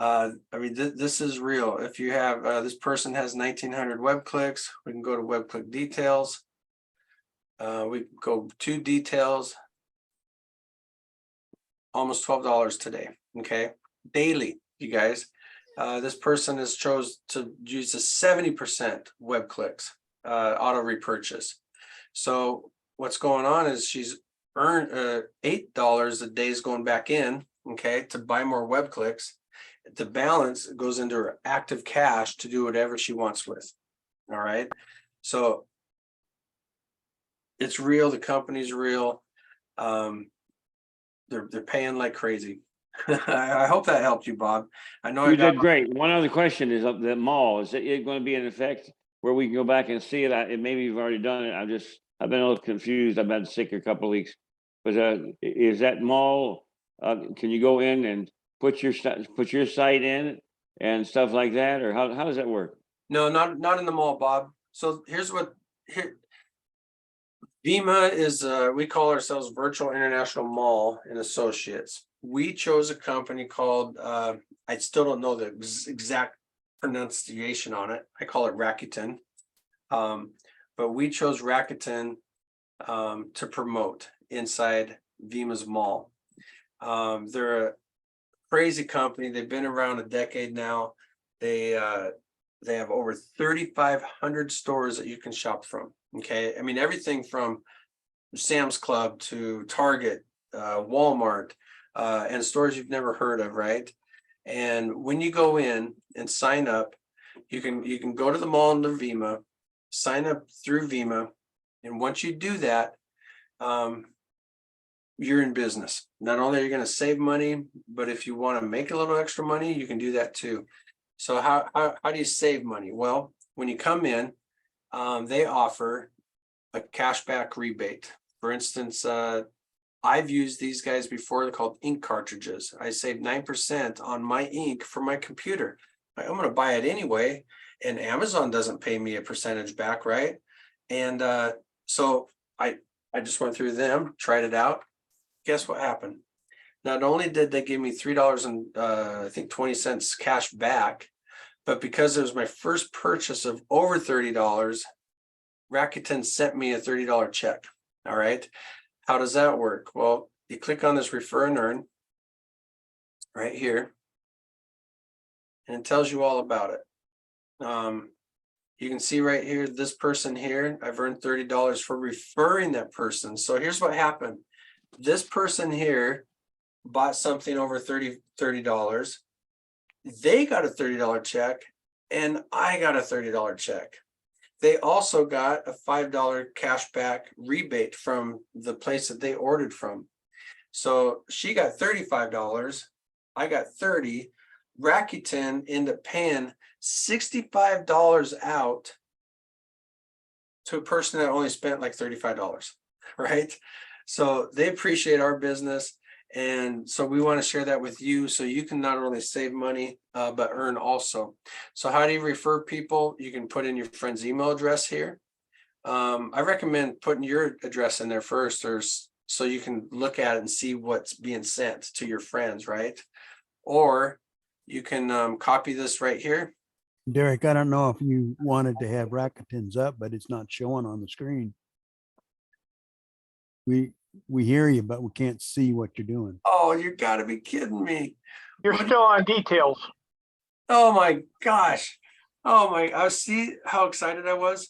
I mean, this is real. If you have, this person has 1,900 web clicks, we can go to web click details. We can go to details. Almost $12 today, okay? Daily, you guys. This person has chose to use the 70% web clicks, auto repurchase. So what's going on is she's earned $8 a day is going back in, okay, to buy more web clicks. The balance goes into her active cash to do whatever she wants with. All right. So it's real. The company's real. They're paying like crazy. I hope that helped you, Bob. I know You did great. One other question is of the mall. Is it going to be in effect where we can go back and see it? Maybe you've already done it. I've been a little confused. I've been sick a couple of weeks. But is that mall? Can you go in and put your site in and stuff like that, or how does that work? No, not in the mall, Bob. So here's what here. VEMA is we call ourselves Virtual International Mall and Associates. We chose a company called I still don't know the exact pronunciation on it. I call it Rakuten. But we chose Rakuten to promote inside VEMA's mall. They're a crazy company. They've been around a decade now. They have over 3,500 stores that you can shop from. Okay, I mean everything from Sam's Club to Target, Walmart, and stores you've never heard of, right? And when you go in and sign up, you can go to the mall under VEMA, sign up through VEMA, and once you do that, you're in business. Not only are you going to save money, but if you want to make a little extra money, you can do that too. So how do you save money? Well, when you come in, they offer a cashback rebate. For instance, I've used these guys before. They're called ink cartridges. I saved 9% on my ink for my computer. I'm going to buy it anyway, and Amazon doesn't pay me a percentage back, right? And so I just went through them, tried it out. Guess what happened? Not only did they give me $3 and I think 20 cents cash back, but because it was my first purchase of over $30, Rakuten sent me a $30 check. All right. How does that work? Well, you click on this refer and earn right here, and it tells you all about it. You can see right here, this person here, I've earned $30 for referring that person. So here's what happened. This person here bought something over $30. They got a $30 check, and I got a $30 check. They also got a $5 cashback rebate from the place that they ordered from. So she got $35. I got $30. Rakuten ended up paying $65 out to a person that only spent like $35, right? So they appreciate our business. And so we want to share that with you so you can not only save money, but earn also. So how do you refer people? You can put in your friend's email address here. I recommend putting your address in there first, or so you can look at it and see what's being sent to your friends, right? Or you can copy this right here. Derek, I don't know if you wanted to have Rakuten's up, but it's not showing on the screen. We hear you, but we can't see what you're doing. Oh, you gotta be kidding me. You're still on details. Oh my gosh. Oh my, I see how excited I was.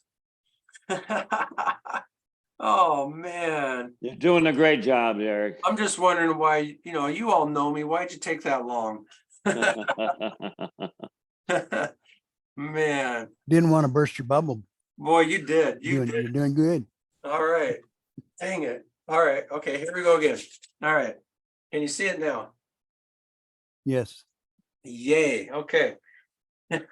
Oh man. You're doing a great job, Eric. I'm just wondering why, you all know me. Why'd you take that long? Man, Didn't want to burst your bubble. boy, you did. You You're did. doing good. All right. Dang it. All right. Okay, here we go again. All right. Can you see it now? Yes. Yay. Okay. Let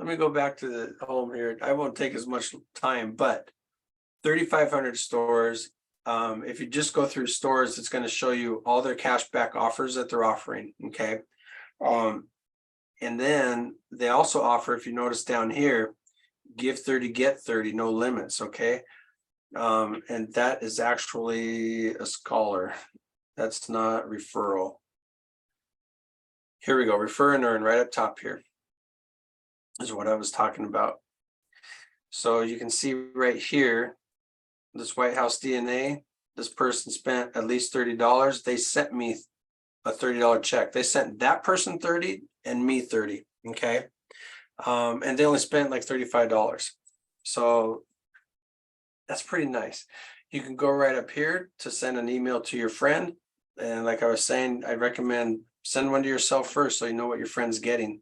me go back to the home here. I won't take as much time, but 3,500 stores. If you just go through stores, it's going to show you all their cashback offers that they're offering. Okay. And then they also offer, if you notice down here, give 30, get 30, no limits, okay? And that is actually a scholar. That's not referral. Here we go, refer and earn right up top here. Is what I was talking about. So you can see right here, this White House DNA, this person spent at least $30. They sent me a $30 check. They sent that person 30 and me 30, okay? And they only spent like $35. So that's pretty nice. You can go right up here to send an email to your friend. And like I was saying, I recommend send one to yourself first so you know what your friend's getting.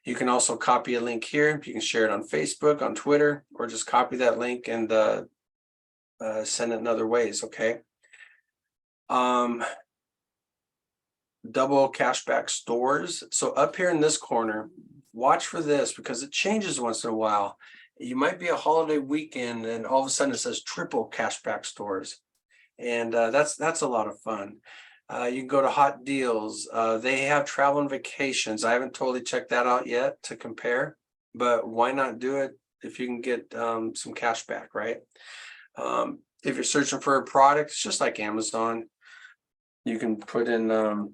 You can also copy a link here. You can share it on Facebook, on Twitter, or just copy that link and send it in other ways, okay? Double cashback stores. So up here in this corner, watch for this because it changes once in a while. You might be a holiday weekend and all of a sudden it says triple cashback stores. And that's a lot of fun. You can go to Hot Deals. They have travel and vacations. I haven't totally checked that out yet to compare, but why not do it if you can get some cash back, right? If you're searching for a product, it's just like Amazon. You can put in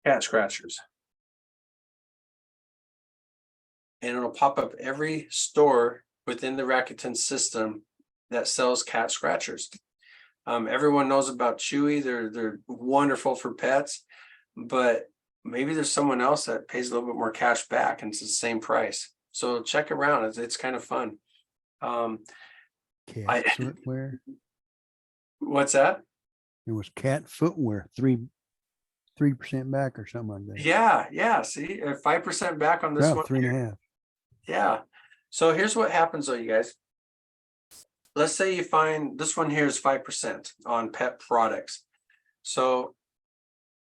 cat scratchers. And it'll pop up every store within the Rakuten system that sells cat scratchers. Everyone knows about Chewy. They're wonderful for pets, but maybe there's someone else that pays a little bit more cash back and it's the same price. So check around. It's kind of fun. Cat footwear. What's that? It was cat footwear, 3% back or something like that. Yeah. See, 5% back on this About one. 3.5. Yeah. So here's what happens though, you guys. Let's say you find this one here is 5% on pet products. So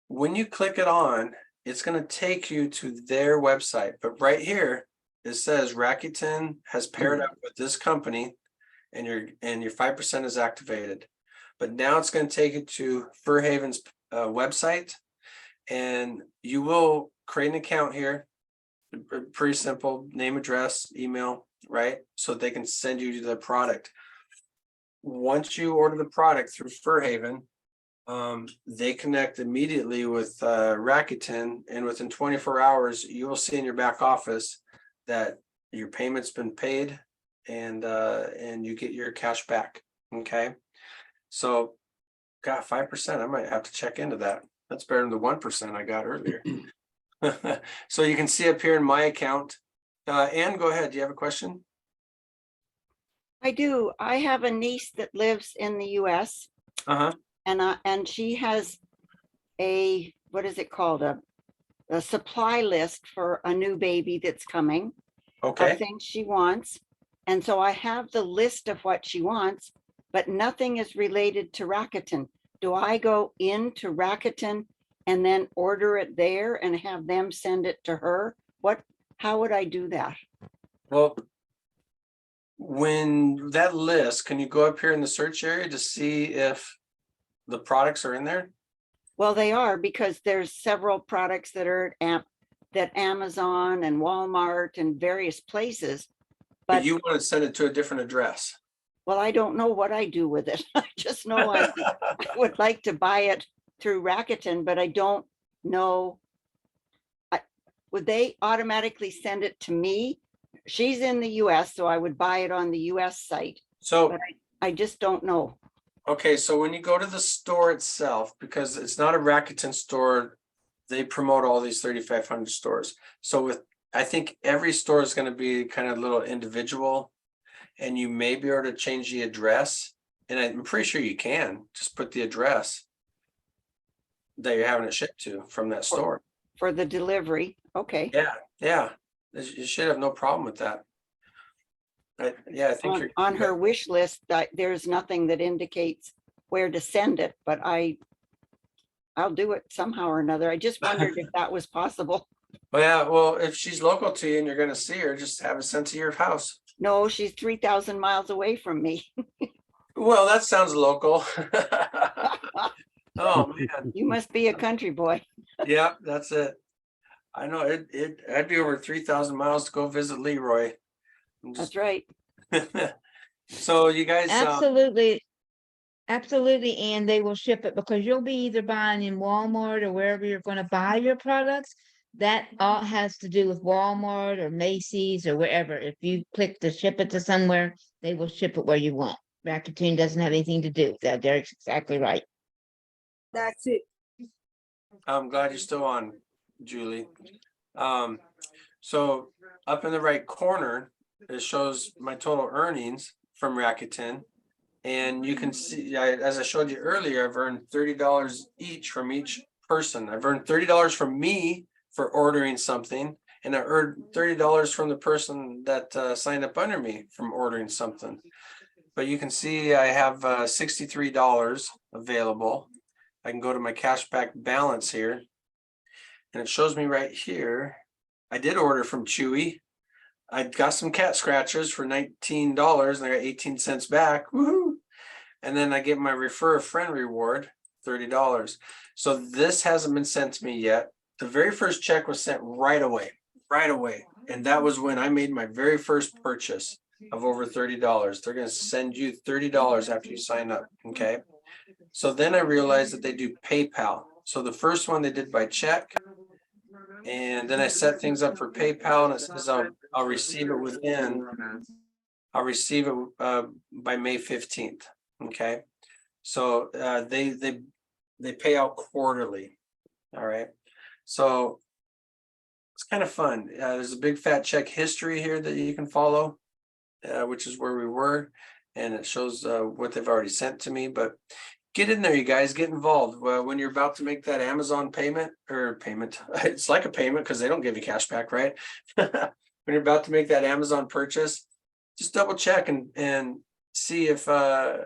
when you click it on, it's going to take you to their website. But right here, it says Rakuten has paired up with this company and your 5% is activated. But now it's going to take you to Fur Haven's website and you will create an account here. Pretty simple, name, address, email, right? So they can send you the product. Once you order the product through Fur Haven, they connect immediately with Rakuten, and within 24 hours, you will see in your back office that your payment's been paid and you get your cash back. Okay. So got 5%. I might have to check into that. That's better than the 1% I got earlier. So you can see up here in my account. Ann, go ahead. Do you have a question? I do. I have a niece that lives in the US and she has a, what is it called? A supply list for a new baby that's coming. Okay. Of things she wants. And so I have the list of what she wants, but nothing is related to Rakuten. Do I go into Rakuten and then order it there and have them send it to her? How would I do that? Well, when that list, can you go up here in the search area to see if the products are in there? Well, they are, because there's several products that are that Amazon and Walmart and various places. But you want to send it to a different address. Well, I don't know what I do with it. I just know I would like to buy it through Rakuten, but I don't know. Would they automatically send it to me? She's in the US, so I would buy it on the US site, So, but I just don't know. okay, so when you go to the store itself, because it's not a Rakuten store, they promote all these 3,500 stores. So with, I think every store is going to be kind of a little individual, and you may be able to change the address. And I'm pretty sure you can just put the address that you're having it shipped to from that store. For the delivery, okay. Yeah. You should have no problem with that. I think On her wish list, that there's nothing that indicates where to send it, but I'll do it somehow or another. I just wondered if that was possible. Well, if she's local to you and you're going to see her, just have it sent to your house. No, she's 3,000 miles away from me. Well, that sounds local. Oh man. You must be a country boy. Yeah, that's it. I know I'd be over 3,000 miles to go visit Leroy. I'm That's just- right. So you guys, Absolutely. Absolutely, and they will ship it because you'll be either buying in Walmart or wherever you're gonna buy your products. That all has to do with Walmart or Macy's or wherever. If you click to ship it to somewhere, they will ship it where you want. Rakuten doesn't have anything to do with that. Derek's exactly right. That's it. I'm glad you're still on, Julie. So up in the right corner, it shows my total earnings from Rakuten. And you can see, as I showed you earlier, I've earned $30 each from each person. I've earned $30 from me for ordering something, and I earned $30 from the person that signed up under me from ordering something. But you can see I have $63 available. I can go to my cashback balance here, and it shows me right here. I did order from Chewy. I got some cat scratchers for $19 and I got 18 cents back. Woohoo! And then I get my refer a friend reward, $30. So this hasn't been sent to me yet. The very first check was sent right away. And that was when I made my very first purchase of over $30. They're going to send you $30 after you sign up. Okay. So then I realized that they do PayPal. So the first one they did by check. And then I set things up for PayPal, and it says I'll receive it by May 15th. Okay. So they pay out quarterly. All right. So it's kind of fun. There's a big fat check history here that you can follow, which is where we were, and it shows what they've already sent to me. But get in there, you guys, get involved. Well, when you're about to make that Amazon payment, it's like a payment because they don't give you cash back, right? When you're about to make that Amazon purchase, just double check and see if there's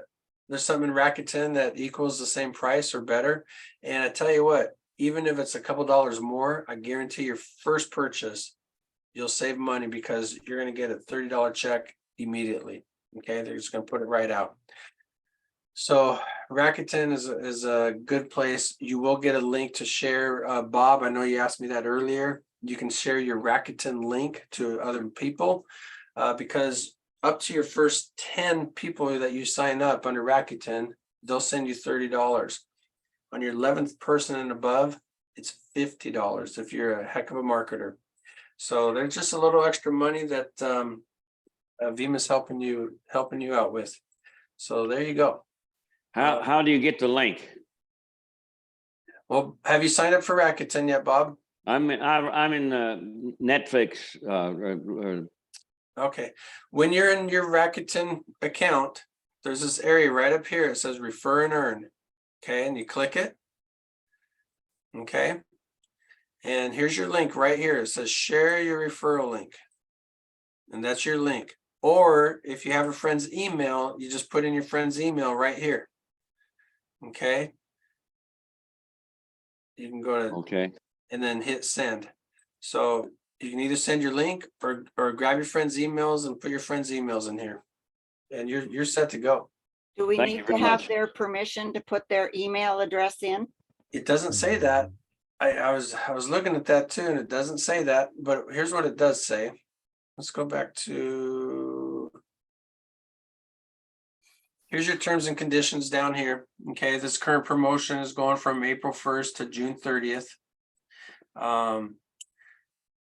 something in Rakuten that equals the same price or better. And I tell you what, even if it's a couple dollars more, I guarantee your first purchase, you'll save money because you're going to get a $30 check immediately. Okay, they're just going to put it right out. So Rakuten is a good place. You will get a link to share. Bob, I know you asked me that earlier. You can share your Rakuten link to other people because up to your first 10 people that you sign up under Rakuten, they'll send you $30. On your 11th person and above, it's $50 if you're a heck of a marketer. So there's just a little extra money that Vima's helping you out with. So there you go. How do you get the link? Well, have you signed up for Rakuten yet, Bob? I'm in Netflix. Okay. When you're in your Rakuten account, there's this area right up here. It says refer and earn. Okay, and you click it. Okay. And here's your link right here. It says share your referral link. And that's your link. Or if you have a friend's email, you just put in your friend's email right here. Okay. You can go to Okay. and then hit send. So you can either send your link or grab your friend's emails and put your friend's emails in here. And you're set to go. Do we Thank you need to very have much. their permission to put their email address in? It doesn't say that. I was looking at that too, and it doesn't say that, but here's what it does say. Let's go back to. Here's your terms and conditions down here. Okay, this current promotion is going from April 1st to June 30th.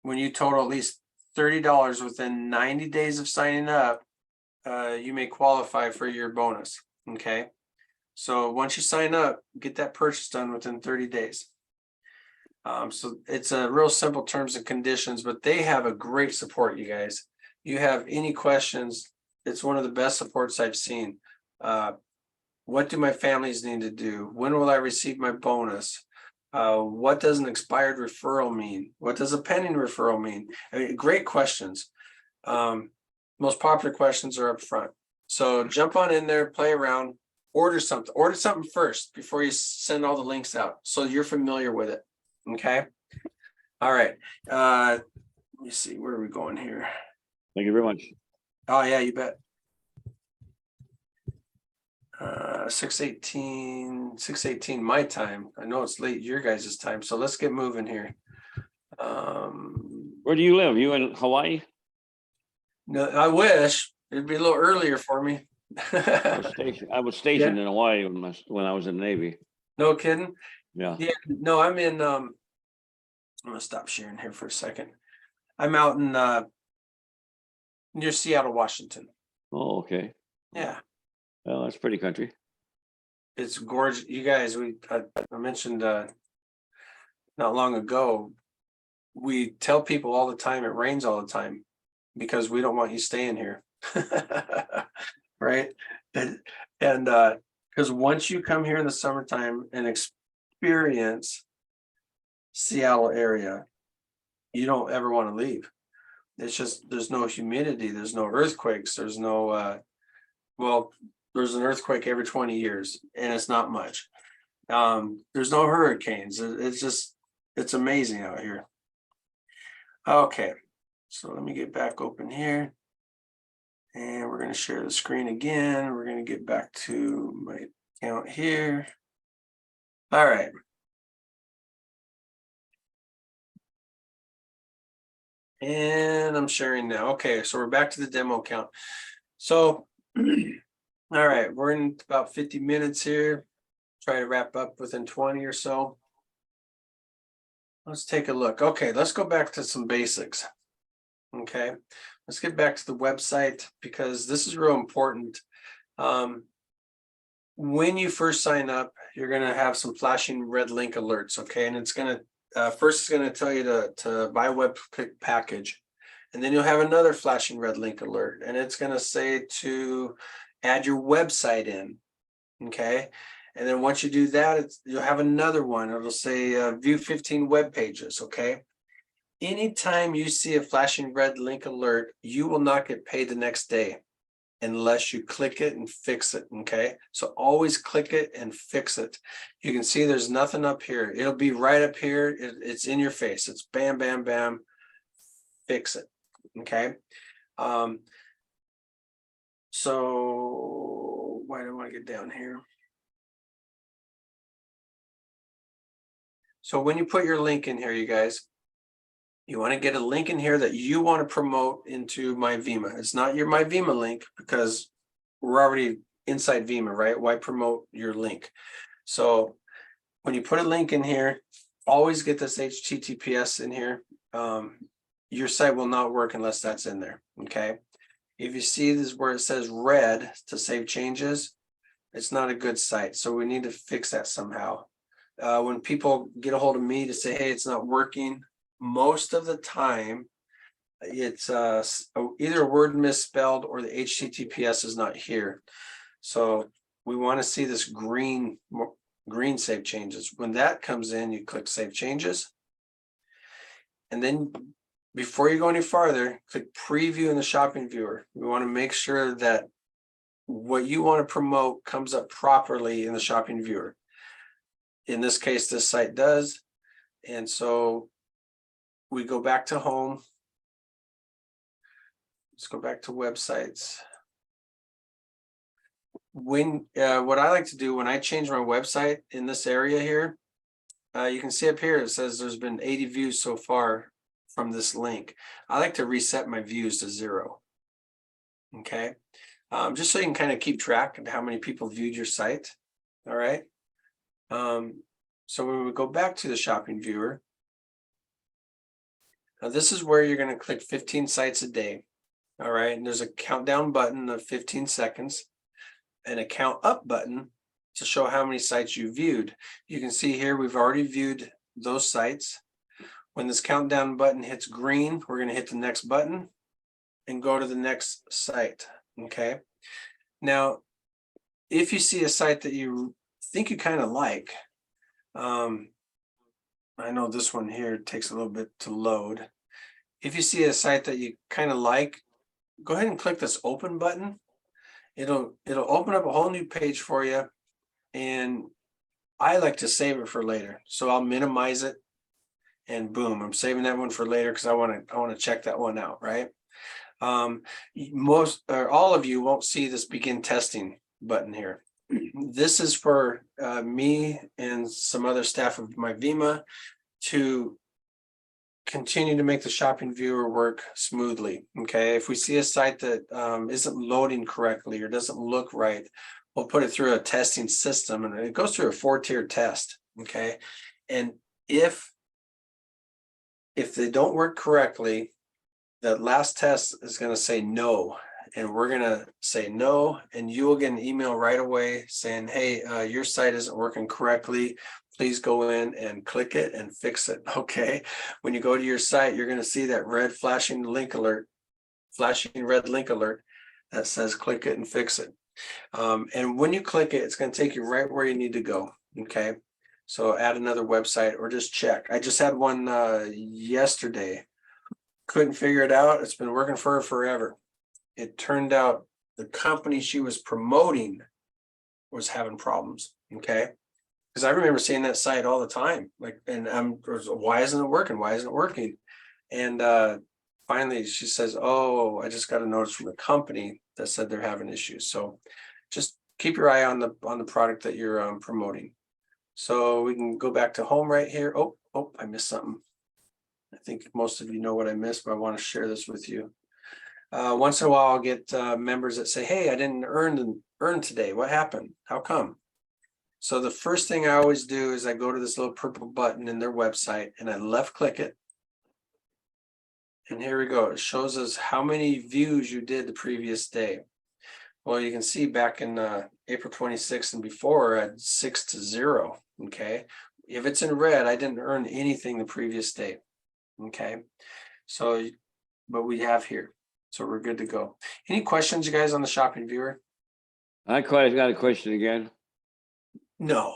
When you total at least $30 within 90 days of signing up, you may qualify for your bonus. Okay, so once you sign up, get that purchase done within 30 days. So it's a real simple terms and conditions, but they have a great support, you guys. You have any questions, it's one of the best supports I've seen. What do my families need to do? When will I receive my bonus? What does an expired referral mean? What does a pending referral mean? I mean, great questions. Most popular questions are up front. So jump on in there, play around, order something first before you send all the links out so you're familiar with it. Okay. All right. Let me see, where are we going here? Thank you very much. Oh yeah, you bet. 6:18 my time. I know it's late your guys' time, so let's get moving here. Where do you live? You in Hawaii? No, I wish it'd be a little earlier for me. I was stationed in Hawaii when I was in the Navy. No kidding. Yeah. Yeah, no, I'm in, I'm gonna stop sharing here for a second. I'm out in, near Seattle, Washington. Oh, okay. Yeah, Well, that's pretty country. it's gorgeous. You guys, I mentioned, not long ago, we tell people all the time, it rains all the time because we don't want you staying here. Right? And, because once you come here in the summertime and experience Seattle area, you don't ever want to leave. It's just, there's no humidity, there's no earthquakes, there's no, well, there's an earthquake every 20 years and it's not much. There's no hurricanes. It's just, it's amazing out here. Okay, so let me get back open here. And we're going to share the screen again. We're going to get back to my account here. All right. And I'm sharing now. Okay, so we're back to the demo account. So, all right, we're in about 50 minutes here. Try to wrap up within 20 or so. Let's take a look. Okay, let's go back to some basics. Okay, let's get back to the website because this is real important. When you first sign up, you're going to have some flashing red link alerts. Okay, and it's going to first it's going to tell you to buy a web-click package, and then you'll have another flashing red link alert, and it's going to say to add your website in. Okay, and then once you do that, you'll have another one. It'll say view 15 web pages. Okay. Anytime you see a flashing red link alert, you will not get paid the next day unless you click it and fix it. Okay, so always click it and fix it. You can see there's nothing up here. It'll be right up here. It's in your face. It's bam, bam, bam. Fix it. Okay. So why do I want to get down here? So when you put your link in here, you guys, you want to get a link in here that you want to promote into MyVima. It's not your MyVima link because we're already inside Vima, right? Why promote your link? So when you put a link in here, always get this HTTPS in here. Your site will not work unless that's in there. Okay. If you see this where it says red to save changes, it's not a good site. So we need to fix that somehow. When people get a hold of me to say, hey, it's not working, most of the time it's either a word misspelled or the HTTPS is not here. So we want to see this green save changes. When that comes in, you click save changes. And then before you go any farther, click preview in the shopping viewer. We want to make sure that what you want to promote comes up properly in the shopping viewer. In this case, this site does. And so we go back to home. Let's go back to websites. When what I like to do when I change my website in this area here, you can see up here it says there's been 80 views so far from this link. I like to reset my views to 0. Okay, just so you can kind of keep track of how many people viewed your site. All right. So when we go back to the shopping viewer, now this is where you're going to click 15 sites a day. All right, and there's a countdown button of 15 seconds and a count up button to show how many sites you viewed. You can see here we've already viewed those sites. When this countdown button hits green, we're going to hit the next button and go to the next site. Okay, now if you see a site that you think you kind of like, I know this one here takes a little bit to load. If you see a site that you kind of like, go ahead and click this open button. It'll open up a whole new page for you. And I like to save it for later. So I'll minimize it and boom, I'm saving that one for later because I want to check that one out, right? Most or all of you won't see this begin testing button here. This is for me and some other staff of MyVima to continue to make the shopping viewer work smoothly. Okay, if we see a site that isn't loading correctly or doesn't look right, we'll put it through a testing system, and it goes through a 4-tier test. Okay, and if they don't work correctly, that last test is going to say no, and we're going to say no, and you will get an email right away saying, hey, your site isn't working correctly. Please go in and click it and fix it. Okay. When you go to your site, you're going to see that red flashing red link alert that says click it and fix it. And when you click it, it's going to take you right where you need to go. Okay. So add another website or just check. I just had one yesterday. Couldn't figure it out. It's been working for her forever. It turned out the company she was promoting was having problems. Okay. Because I remember seeing that site all the time. Like, and why isn't it working? Why isn't it working? And finally she says, oh, I just got a notice from the company that said they're having issues. So just keep your eye on the product that you're promoting. So we can go back to home right here. Oh, I missed something. I think most of you know what I missed, but I want to share this with you. Once in a while, I'll get members that say, hey, I didn't earn today. What happened? How come? So the first thing I always do is I go to this little purple button in their website and I left click it. And here we go. It shows us how many views you did the previous day. Well, you can see back in April 26th and before, I had 6-0. Okay. If it's in red, I didn't earn anything the previous day. Okay. So, but we have here. So we're good to go. Any questions, you guys, on the shopping viewer? I quite got a question again. No.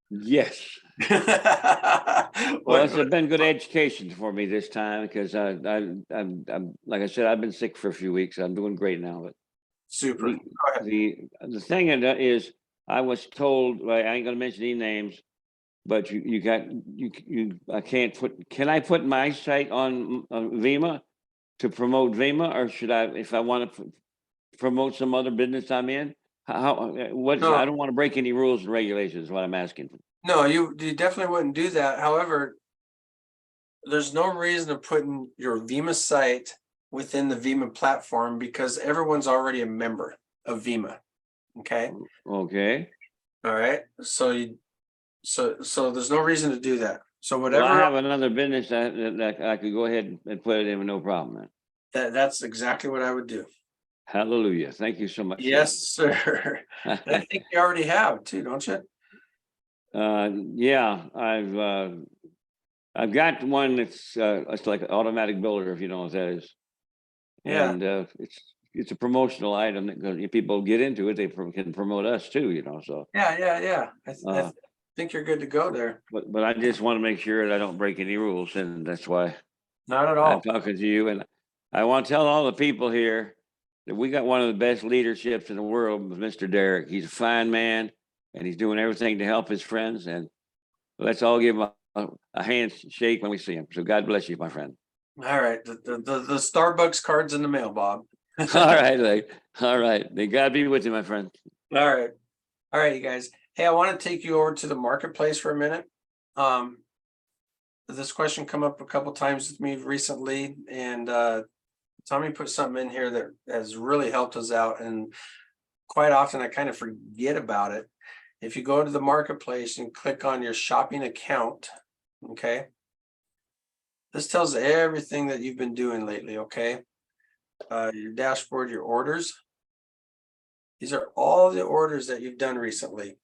Yes. Well, it's been good education for me this time because I'm like I said, I've been sick for a few weeks. I'm doing great now, but super. the thing is, I was told, I ain't gonna mention any names, but I can't put. Can I put my site on Vima to promote Vima, or should I, if I want to promote some other business I'm in? What? No. I don't want to break any rules and regulations. Is what I'm asking. No, you definitely wouldn't do that. However, there's no reason to put in your Vima site within the Vima platform because everyone's already a member of Vima. Okay. Okay. All right. So there's no reason to do that. So Well, whatever. I have another business that I could go ahead and put it in with no problem. Then. That's exactly what I would do. Hallelujah. Thank you so much. Yes, sir. And I think you already have too, don't you? Yeah, I've got one that's it's like an automatic builder, if you know what that is. Yeah. And it's a promotional item that if people get into it, they can promote us too, you know. So Yeah. I think you're good to go there. But I just want to make sure that I don't break any rules, and that's why Not at all. I'm talking to you. And I want to tell all the people here that we got one of the best leaderships in the world with Mr. Derek. He's a fine man, and he's doing everything to help his friends. And let's all give him a handshake when we see him. So God bless you, my friend. All right. The Starbucks card's in the mail, Bob. All right. All right. May God be with you, my friend. All right, you guys. Hey, I want to take you over to the marketplace for a minute. This question come up a couple times with me recently, and Tommy put something in here that has really helped us out, and quite often I kind of forget about it. If you go to the marketplace and click on your shopping account, okay, this tells everything that you've been doing lately. Okay, your dashboard, your orders. These are all the orders that you've done recently,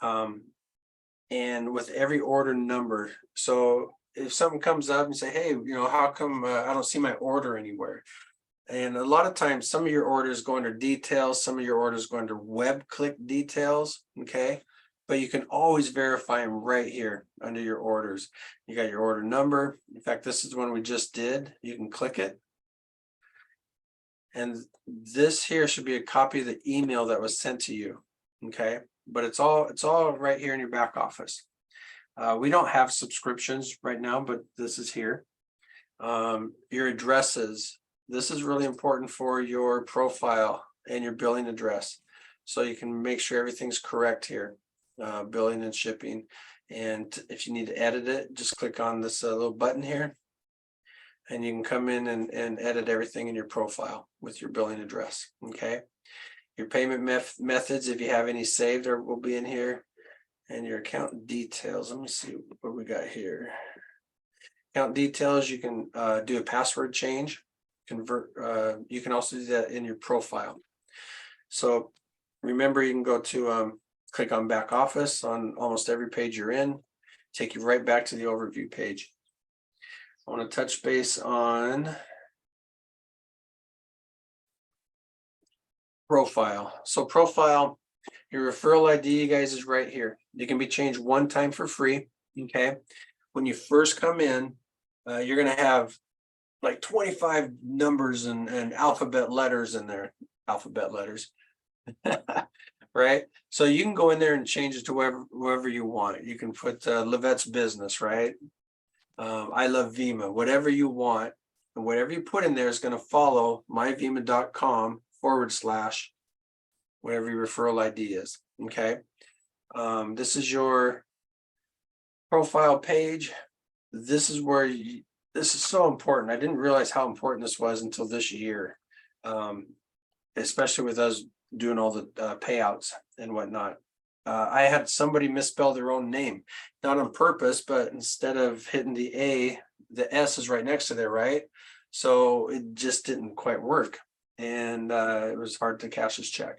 and with every order number. So if something comes up and say, hey, how come I don't see my order anywhere? And a lot of times, some of your orders go under details, some of your orders go under web click details, okay? But you can always verify them right here under your orders. You got your order number. In fact, this is one we just did. You can click it. And this here should be a copy of the email that was sent to you, okay? But it's all right here in your back office. We don't have subscriptions right now, but this is here. Your addresses. This is really important for your profile and your billing address. So you can make sure everything's correct here, billing and shipping. And if you need to edit it, just click on this little button here And you can come in and edit everything in your profile with your billing address, okay? Your payment methods, if you have any saved, will be in here. And your account details, let me see what we got here. Account details, you can do a password change, convert, you can also do that in your profile. So remember, you can go to click on back office on almost every page you're in, take you right back to the overview page. I want to touch base on profile. So profile, your referral ID, you guys, is right here. It can be changed one time for free, okay? When you first come in, you're gonna have like 25 numbers and alphabet letters in there, alphabet letters. Right? So you can go in there and change it to whoever you want. You can put Levette's business, right? I love Vima, whatever you want. And whatever you put in there is gonna follow myvima.com / whatever your referral ID is, okay? This is your profile page. This is where this is so important. I didn't realize how important this was until this year, especially with us doing all the payouts and whatnot. I had somebody misspell their own name, not on purpose, but instead of hitting the A, the S is right next to there, right? So it just didn't quite work. And it was hard to cash his check.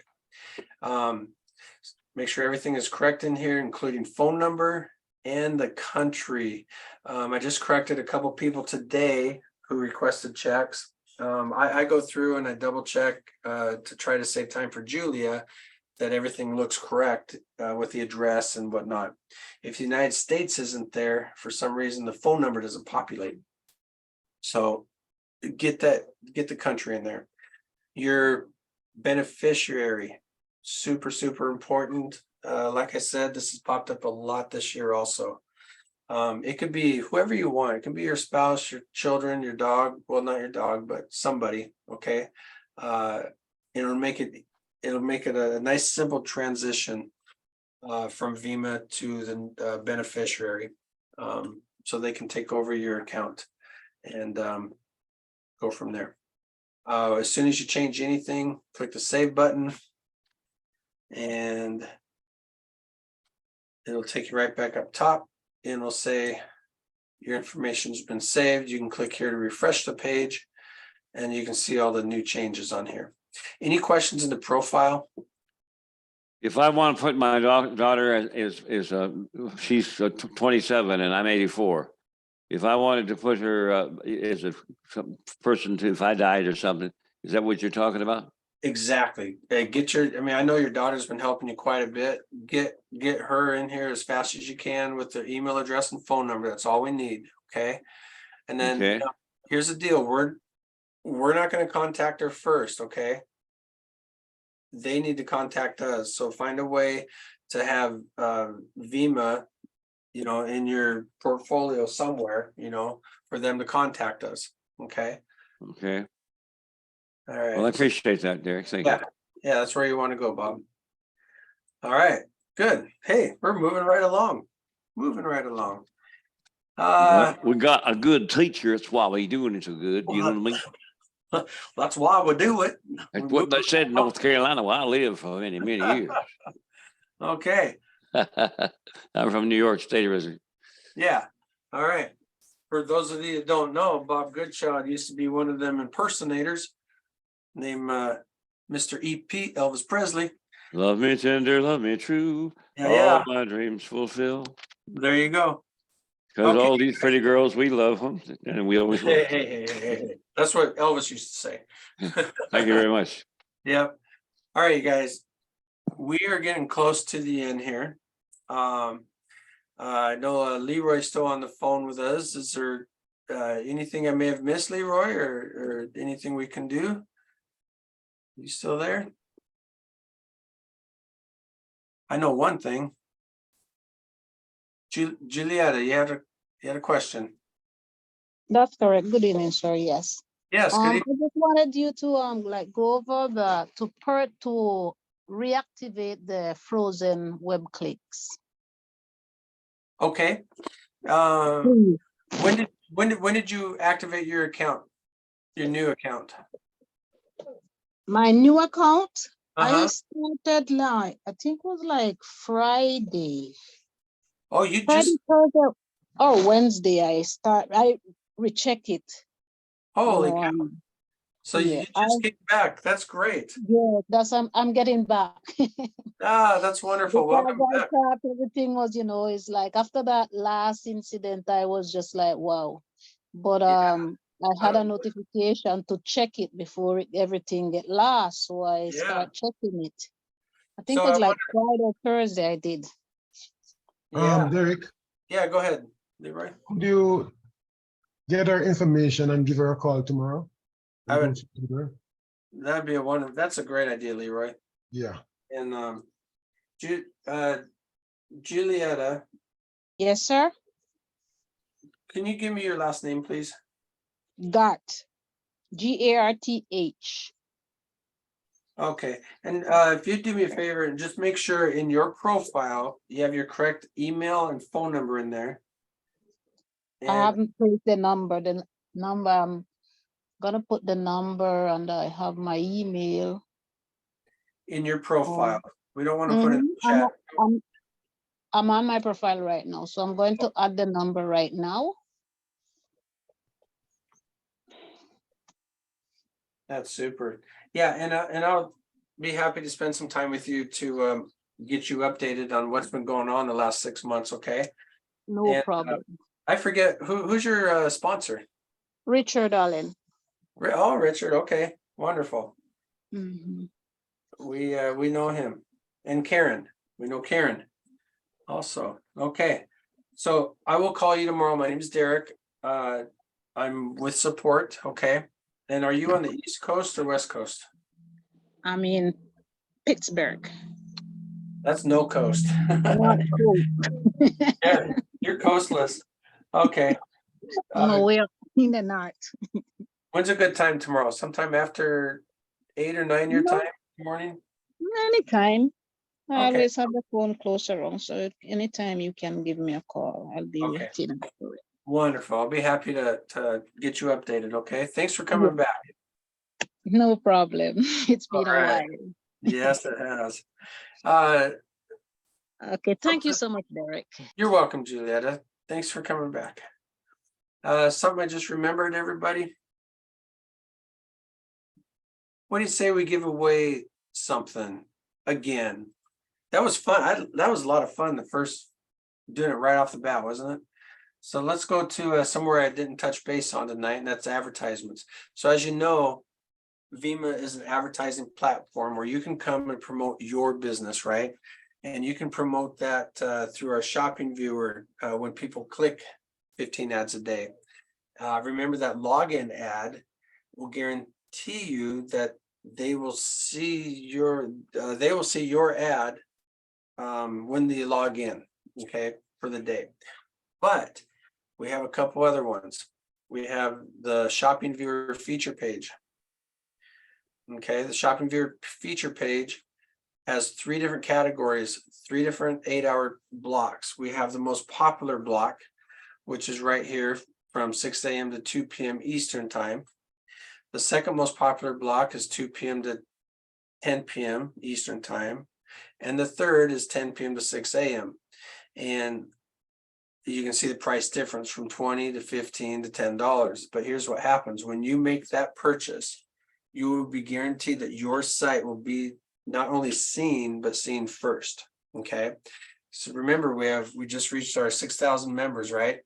Make sure everything is correct in here, including phone number and the country. I just corrected a couple people today who requested checks. I go through and I double check to try to save time for Julia that everything looks correct with the address and whatnot. If the United States isn't there, for some reason, the phone number doesn't populate. So get the country in there. Your beneficiary, super important. Like I said, this has popped up a lot this year also. It could be whoever you want. It can be your spouse, your children, your dog. Well, not your dog, but somebody, okay? It'll make it a nice simple transition from Vima to the beneficiary, so they can take over your account and go from there. As soon as you change anything, click the save button and it'll take you right back up top and it'll say your information's been saved. You can click here to refresh the page and you can see all the new changes on here. Any questions in the profile? If I want to put my daughter she's 27 and I'm 84. If I wanted to put her as a person if I died or something, is that what you're talking about? Exactly. I know your daughter's been helping you quite a bit. Get her in here as fast as you can with their email address and phone number. That's all we need. Okay. And then here's the deal. We're not going to contact her first. Okay. They need to contact us. So find a way to have Vima, in your portfolio somewhere, for them to contact us. Okay. Okay. All right. Well, I appreciate that, Derek. Thank you. Yeah, that's where you want to go, Bob. All right, good. Hey, we're moving right along. Well, we got a good teacher. That's why we doing it so good. You know what I mean? That's why we do it. That's what they said in North Carolina, where I lived for many years. Okay. I'm from New York State resident. Yeah. All right. For those of you that don't know, Bob Goodchild used to be one of them impersonators named Mr. E.P. Elvis Presley. Love me tender, love me true. Yeah. All my dreams fulfill. There you go. Because all these pretty girls, we love them, and we always will. Hey. That's what Elvis used to say. Thank you very much. Yep. All right, you guys. We are getting close to the end here. I know Leroy's still on the phone with us. Is there anything I may have missed, Leroy, or anything we can do? You still there? I know one thing. Julietta, you had a question. That's correct. Good evening, sir. Yes. Yes. Good I evening. just wanted you to go over to reactivate the frozen web clicks. Okay. When when did you activate your account? Your new account? My new account, I Uh-huh. started like, I think it was like Friday. Oh, you Friday, just, Thursday, or Wednesday, I recheck it. You holy know, cow. So yeah, you just came back. That's great. yeah, that's, I'm getting back. Ah, that's wonderful. Because Welcome I back. thought everything was, it's like after that last incident, I was just like, wow. But Yeah. I had a notification to check it before everything get lost, so I Yeah. start checking it. I think So it was I like Friday or Thursday I did. Yeah, Derek, yeah, go ahead, Leroy. could you get her information and give her a call tomorrow? I would, Go speak with her? that'd be that's a great idea, Leroy. Yeah. And Julietta, Yes, sir. can you give me your last name, please? Gart. Garth. Okay, and if you do me a favor and just make sure in your profile, you have your correct email and phone number in there. I And haven't put the number. The number, I'm gonna put the number, and I have my email. in your profile, we don't want to put it in Mhm. the chat. I'm on my profile right now, so I'm going to add the number right now. That's super. Yeah, and I'll be happy to spend some time with you to get you updated on what's been going on the last 6 months, okay? No And, problem. I forget, who's your sponsor? Richard Allen. Oh, Richard, okay, wonderful. Mhm. We know him. And Karen, we know Karen also. Okay. So I will call you tomorrow. My name is Derek. I'm with support, okay? And are you on the East Coast or West Coast? I'm in Pittsburgh. That's no coast. Not cool. Yeah, you're coastless. Okay. No, we're in the north. When's a good time tomorrow? Sometime after 8 or 9 your No. time, morning? Anytime. I Okay. always have the phone close around, so anytime you can give me a call, I'll be Okay. waiting for it. Wonderful. I'll be happy to get you updated, okay? Thanks for coming back. No problem. It's been All a right. while. Yes, it has. Okay, thank you so much, Derek. You're welcome, Julietta. Thanks for coming back. Something I just remembered, everybody. What do you say we give away something again? That was fun. That was a lot of fun. The first doing it right off the bat, wasn't it? So let's go to somewhere I didn't touch base on tonight, and that's advertisements. So as you know, Vima is an advertising platform where you can come and promote your business, right? And you can promote that through our shopping viewer when people click 15 ads a day. Remember that login ad will guarantee you that they will see your ad when they log in, okay, for the day. But we have a couple other ones. We have the shopping viewer feature page. Okay, the shopping viewer feature page has 3 different categories, 3 different 8-hour blocks. We have the most popular block, which is right here from 6 a.m. to 2 p.m. Eastern time. The second most popular block is 2 p.m. to 10 p.m. Eastern time. And the third is 10 p.m. to 6 a.m. And you can see the price difference from $20 to $15 to $10. But here's what happens. When you make that purchase, you will be guaranteed that your site will be not only seen, but seen first. Okay. So remember, we just reached our 6,000 members, right?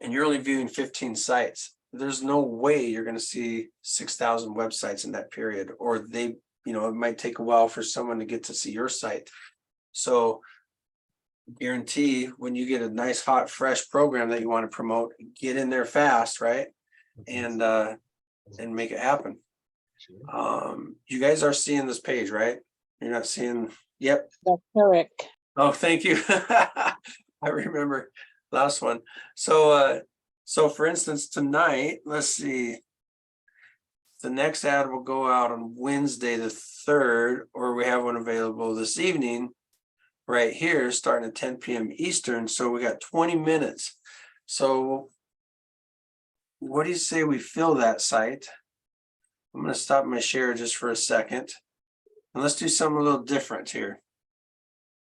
And you're only viewing 15 sites. There's no way you're going to see 6,000 websites in that period, or it might take a while for someone to get to see your site. So guarantee when you get a nice, hot, fresh program that you want to promote, get in there fast, right? And make it happen. You guys are seeing this page, right? You're not seeing, yep. That's correct. Oh, thank you. I remember last one. So for instance, tonight, let's see. The next ad will go out on Wednesday, the 3rd, or we have one available this evening right here, starting at 10 p.m. Eastern. So we got 20 minutes. So what do you say we fill that site? I'm gonna stop my share just for a second. And let's do something a little different here.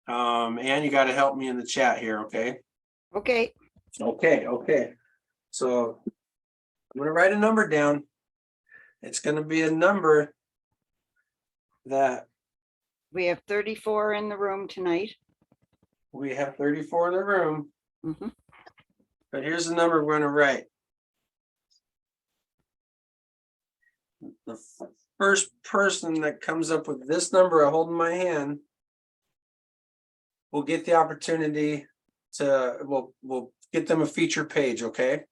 Ann, you gotta help me in the chat here, okay? Okay, Okay. So I'm gonna write a number down. It's gonna be a number that we have 34 in the room tonight. we have 34 in the room, Mhm. but here's the number we're gonna write. The first person that comes up with this number I hold in my hand will get the opportunity to, we'll get them a feature page, okay?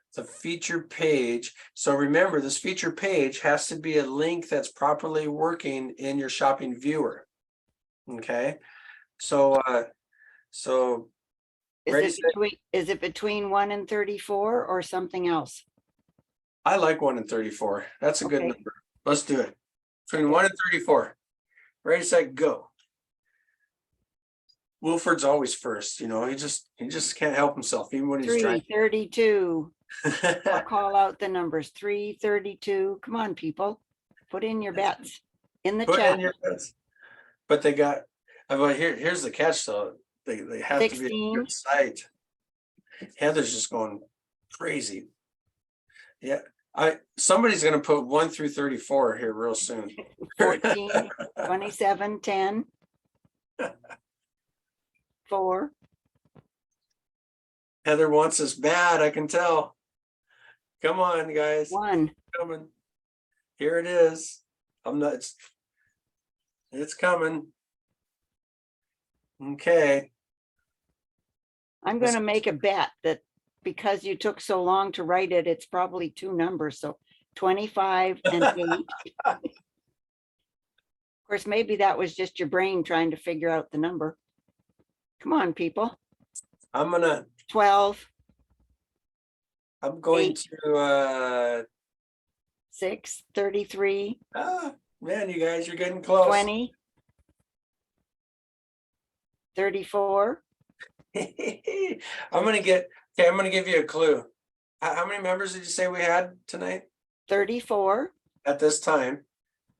It's a feature page. So remember, this feature page has to be a link that's properly working in your shopping viewer. Okay, so ready, set. Is it between 1 and 34 or something else? I like 1 and 34. That's a good Okay. number. Let's do it. Between 1 and 34. Ready, set, go. Wilford's always first, you know, he just can't help himself, even when he's trying. 332. I'll call out the numbers. 332. Come on, people. Put in your bets in the Put chat. in your bets. But they got, well, here's the catch though. They have to be a 16. good site. Heather's just going crazy. Yeah, somebody's gonna put 1 through 34 here real soon. 14, 27, 10. 4. Heather wants us bad, I can tell. Come on, guys. 1. Coming. Here it is. I'm not, it's coming. Okay. I'm going to make a bet that because you took so long to write it, it's probably 2 numbers. So 25 and 8. Of course, maybe that was just your brain trying to figure out the number. Come on, people. I'm gonna, 12, I'm going 8. to 6, 33, man, you guys, you're getting close. 20, 34. I'm gonna give you a clue. How many members did you say we had tonight 34. at this time?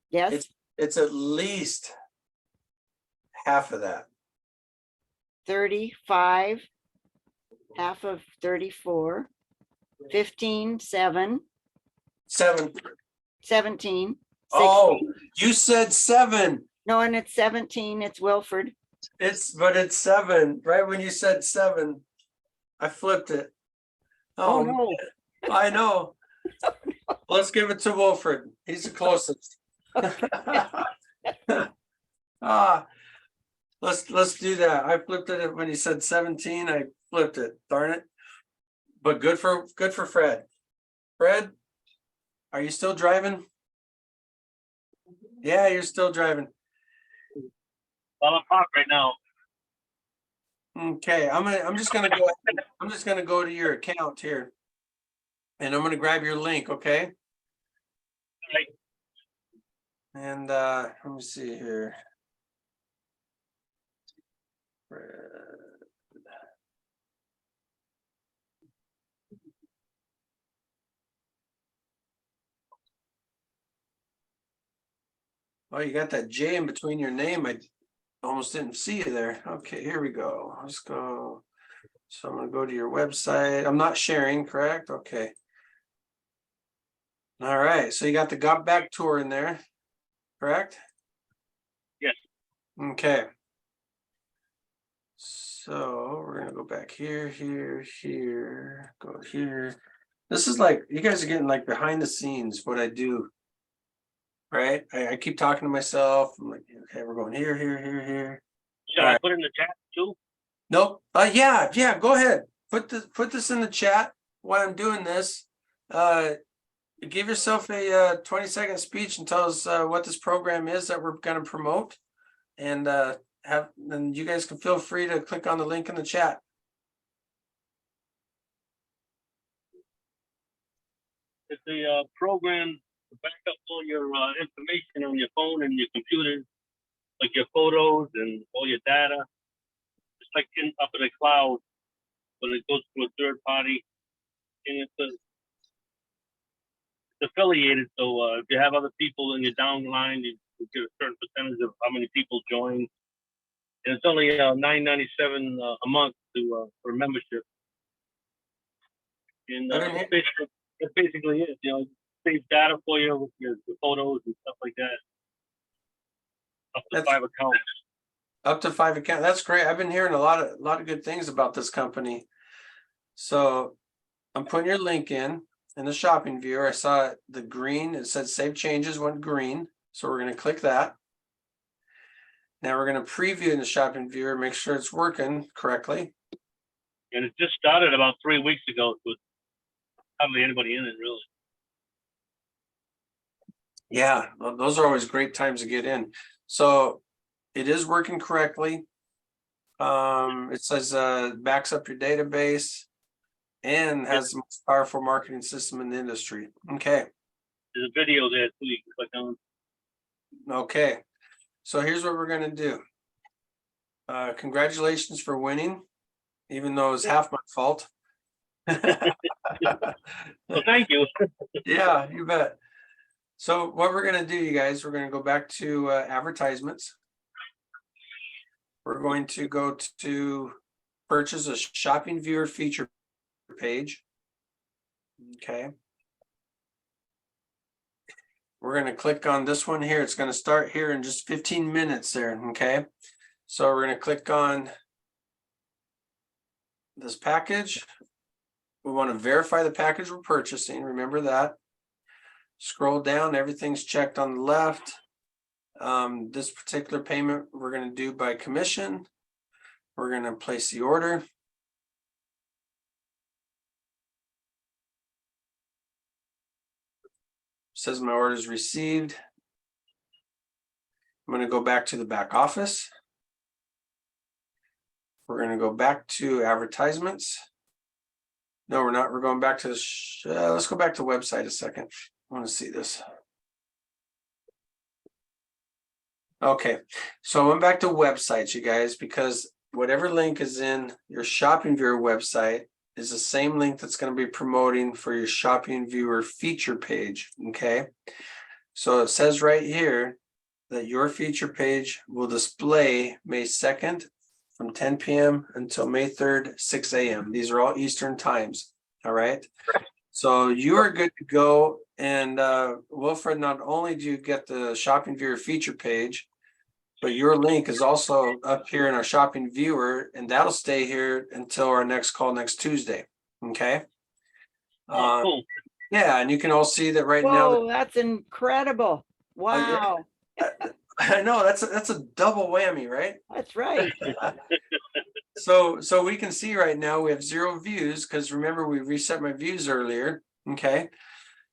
Yes, It's at least half of that. 35, half of 34, 15, 7, 7. 17, 16. Oh, you said 7. No, and it's 17. It's Wilford. But it's 7. Right when you said 7, I flipped it. Oh, no. I know. Let's give it to Wilford. He's the closest. Let's do that. I flipped it when he said 17. I flipped it. Darn it. But good for Fred. Fred, are you still driving? Yeah, you're still driving. Well, I'm parked right now. Okay, I'm just gonna go to your account here. And I'm gonna grab your link, okay? Right. And let me see here. Oh, you got that J in between your name. I almost didn't see you there. Okay, here we go. Let's go. So I'm gonna go to your website. I'm not sharing, correct? Okay. All right, so you got the Got Back tour in there, correct? Yes. Okay. So we're gonna go back here, go here. This is like, you guys are getting like behind the scenes, what I do. Right? I keep talking to myself. I'm like, okay, we're going here. Should I put in the chat too? Nope. Yeah, go ahead. Put this in the chat while I'm doing this. Give yourself a 20-second speech and tell us what this program is that we're gonna promote. And then you guys can feel free to click on the link in the chat. It's a program to back up all your information on your phone and your computer, like your photos and all your data. It's like up in the cloud but it goes to a third party. And it's affiliated, so if you have other people in your downline, you get a certain percentage of how many people join. And it's only $9.97 a month to for membership. And it basically is, you know, it saves data for you with your photos and stuff like that. Up to 5 accounts. Up to 5 accounts. That's great. I've been hearing a lot of good things about this company. So I'm putting your link in the shopping viewer. I saw the green. It said save changes went green. So we're going to click that. Now we're going to preview in the shopping viewer, make sure it's working correctly. And it just started about 3 weeks ago with hardly anybody in it, really. Yeah, those are always great times to get in. So it is working correctly. It says backs up your database and has the most powerful marketing system in the industry. Okay. There's a video there too, you can click on. Okay. So here's what we're going to do. Congratulations for winning, even though it's half my fault. Well, thank you. Yeah, you bet. So what we're going to do, you guys, we're going to go back to advertisements. We're going to go to purchase a shopping viewer feature page. Okay. We're going to click on this one here. It's going to start here in just 15 minutes there. Okay. So we're going to click on this package. We want to verify the package we're purchasing. Remember that. Scroll down, everything's checked on the left. This particular payment we're going to do by commission. We're going to place the order. Says my order is received. I'm going to go back to the back office. We're going to go back to advertisements. No, we're not. We're going back to the let's go back to website a second. I want to see this. Okay, so I went back to websites, you guys, because whatever link is in your shopping viewer website is the same link that's going to be promoting for your shopping viewer feature page. Okay, so it says right here that your feature page will display May 2nd from 10 p.m. until May 3rd, 6 a.m. These are all Eastern times. All right. So you are good to go. And Wilfred, not only do you get the shopping viewer feature page, but your link is also up here in our shopping viewer, and that'll stay here until our next call next Tuesday. Okay. Cool. Yeah, and you can all see that right now. Whoa, that's incredible. Wow. I know that's a double whammy, right? That's right. So we can see right now we have 0 views because remember we reset my views earlier. Okay.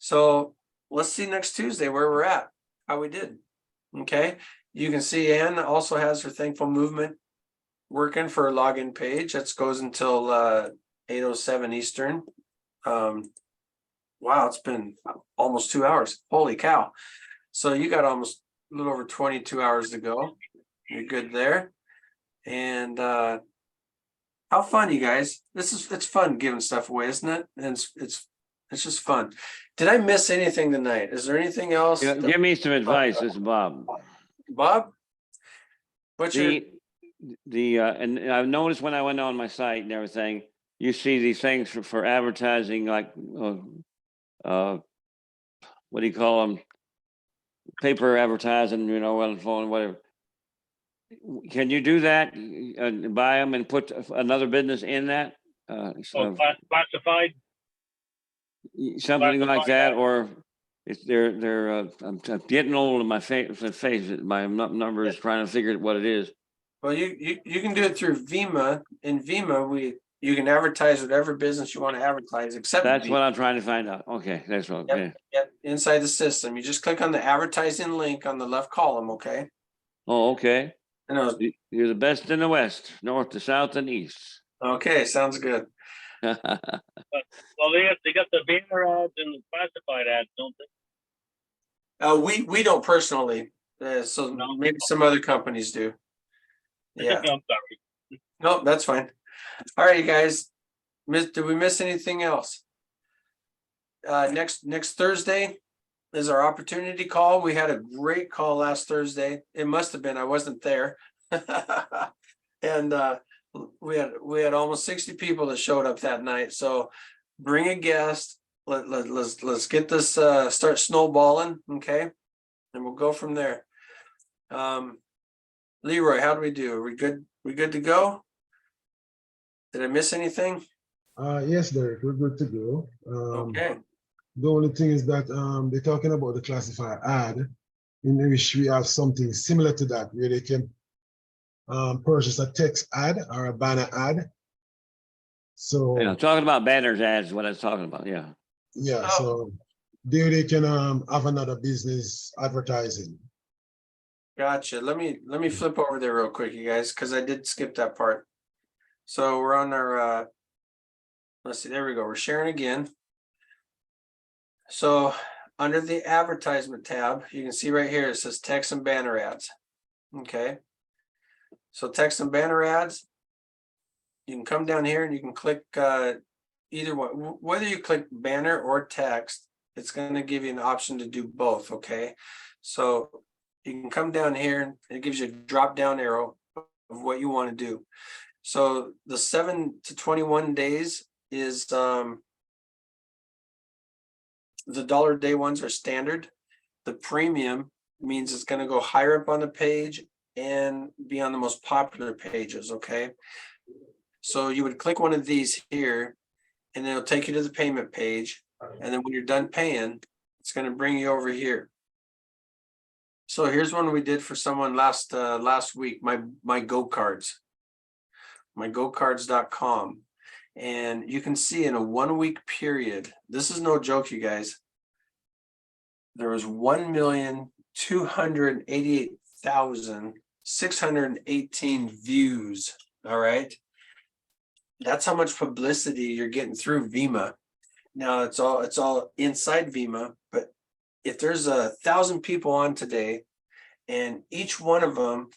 So let's see next Tuesday where we're at, how we did. Okay. You can see Ann also has her Thankful Movement working for a login page. That goes until 8:07 Eastern. Wow, it's been almost 2 hours. Holy cow. So you got almost a little over 22 hours to go. You're good there. And how fun, you guys. It's fun giving stuff away, isn't it? And it's just fun. Did I miss anything tonight? Is there anything else? Give me some advice, this is Bob. Bob? What's your And I've noticed when I went on my site and everything, you see these things for advertising, like what do you call them? Paper advertising, you know, on the phone, whatever. Can you do that and buy them and put another business in that? Classified. Something like that, or it's I'm getting old in my face. My number is trying to figure out what it is. Well, you can do it through Vima. In Vima, you can advertise whatever business you want to advertise, except That's what I'm trying to find out. Okay, that's what. Yep, yep, inside the system. You just click on the advertising link on the left column, okay? Oh, okay. I know. You're the best in the West, north to south and east. Okay, sounds good. Well, they got the banner ads and the classified ads, don't they? We don't personally, so maybe some other companies do. Yeah. I'm sorry. No, that's fine. All right, you guys. Did we miss anything else? Next Thursday is our opportunity call. We had a great call last Thursday. It must have been, I wasn't there. And we had almost 60 people that showed up that night. So bring a guest. Let's get this start snowballing, okay? And we'll go from there. Leroy, how do we do? Are we good? We good to go? Did I miss anything? Yes, Derek, we're good to go. Okay. The only thing is that they're talking about the classifier ad, in which we have something similar to that, where they can purchase a text ad or a banner ad. So Yeah, talking about banners ads is what I was talking about, yeah. yeah, Oh. so there they can have another business advertising. Gotcha. Let me flip over there real quick, you guys, because I did skip that part. So we're on our let's see, there we go. We're sharing again. So under the advertisement tab, you can see right here, it says text and banner ads. Okay. So text and banner ads, you can come down here and you can click either one. Whether you click banner or text, it's going to give you an option to do both. Okay. So you can come down here and it gives you a drop down arrow of what you want to do. So the 7 to 21 days is the dollar a day ones are standard. The premium means it's going to go higher up on the page and be on the most popular pages. Okay. So you would click one of these here and it'll take you to the payment page. And then when you're done paying, it's going to bring you over here. So here's one we did for someone last week, my go-cards, mygocards.com. And you can see in a 1 week period, this is no joke, you guys. There was 1,288,618 views. All right. That's how much publicity you're getting through Vima. Now it's all inside Vima, but if there's 1,000 people on today and each one of them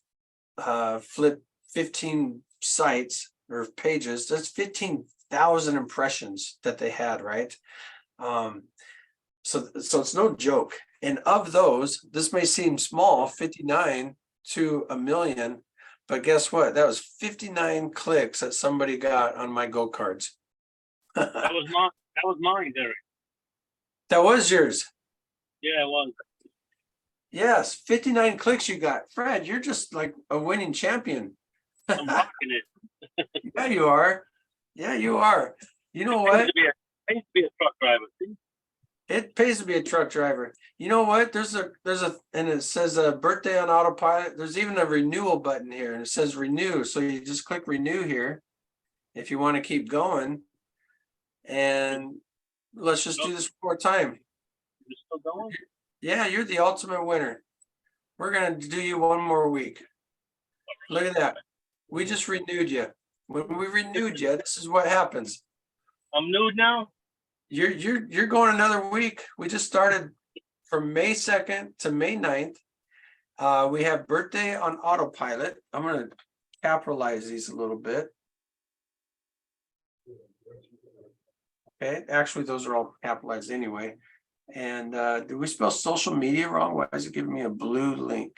flip 15 sites or pages, that's 15,000 impressions that they had, right? So it's no joke. And of those, this may seem small, 59 to 1 million, but guess what? That was 59 clicks that somebody got on my Go Cards. That was mine, Derek. That was yours. Yeah, it was. Yes, 59 clicks you got. Fred, you're just like a winning champion. I'm rocking it. Yeah, you are. Yeah, you are. You know It what? pays to be a truck driver. See? It pays to be a truck driver. You know what? There's a and it says a birthday on autopilot. There's even a renewal button here and it says renew. So you just click renew here if you want to keep going. And let's just do this one more time. You're still going? Yeah, you're the ultimate winner. We're gonna do you one more week. Look at that. We just renewed you. When we renewed you, this is what happens. I'm nude now? You're going another week. We just started from May 2nd to May 9th. We have birthday on autopilot. I'm gonna capitalize these a little bit. Okay, actually, those are all capitalized anyway. And did we spell social media wrong? Why is it giving me a blue link?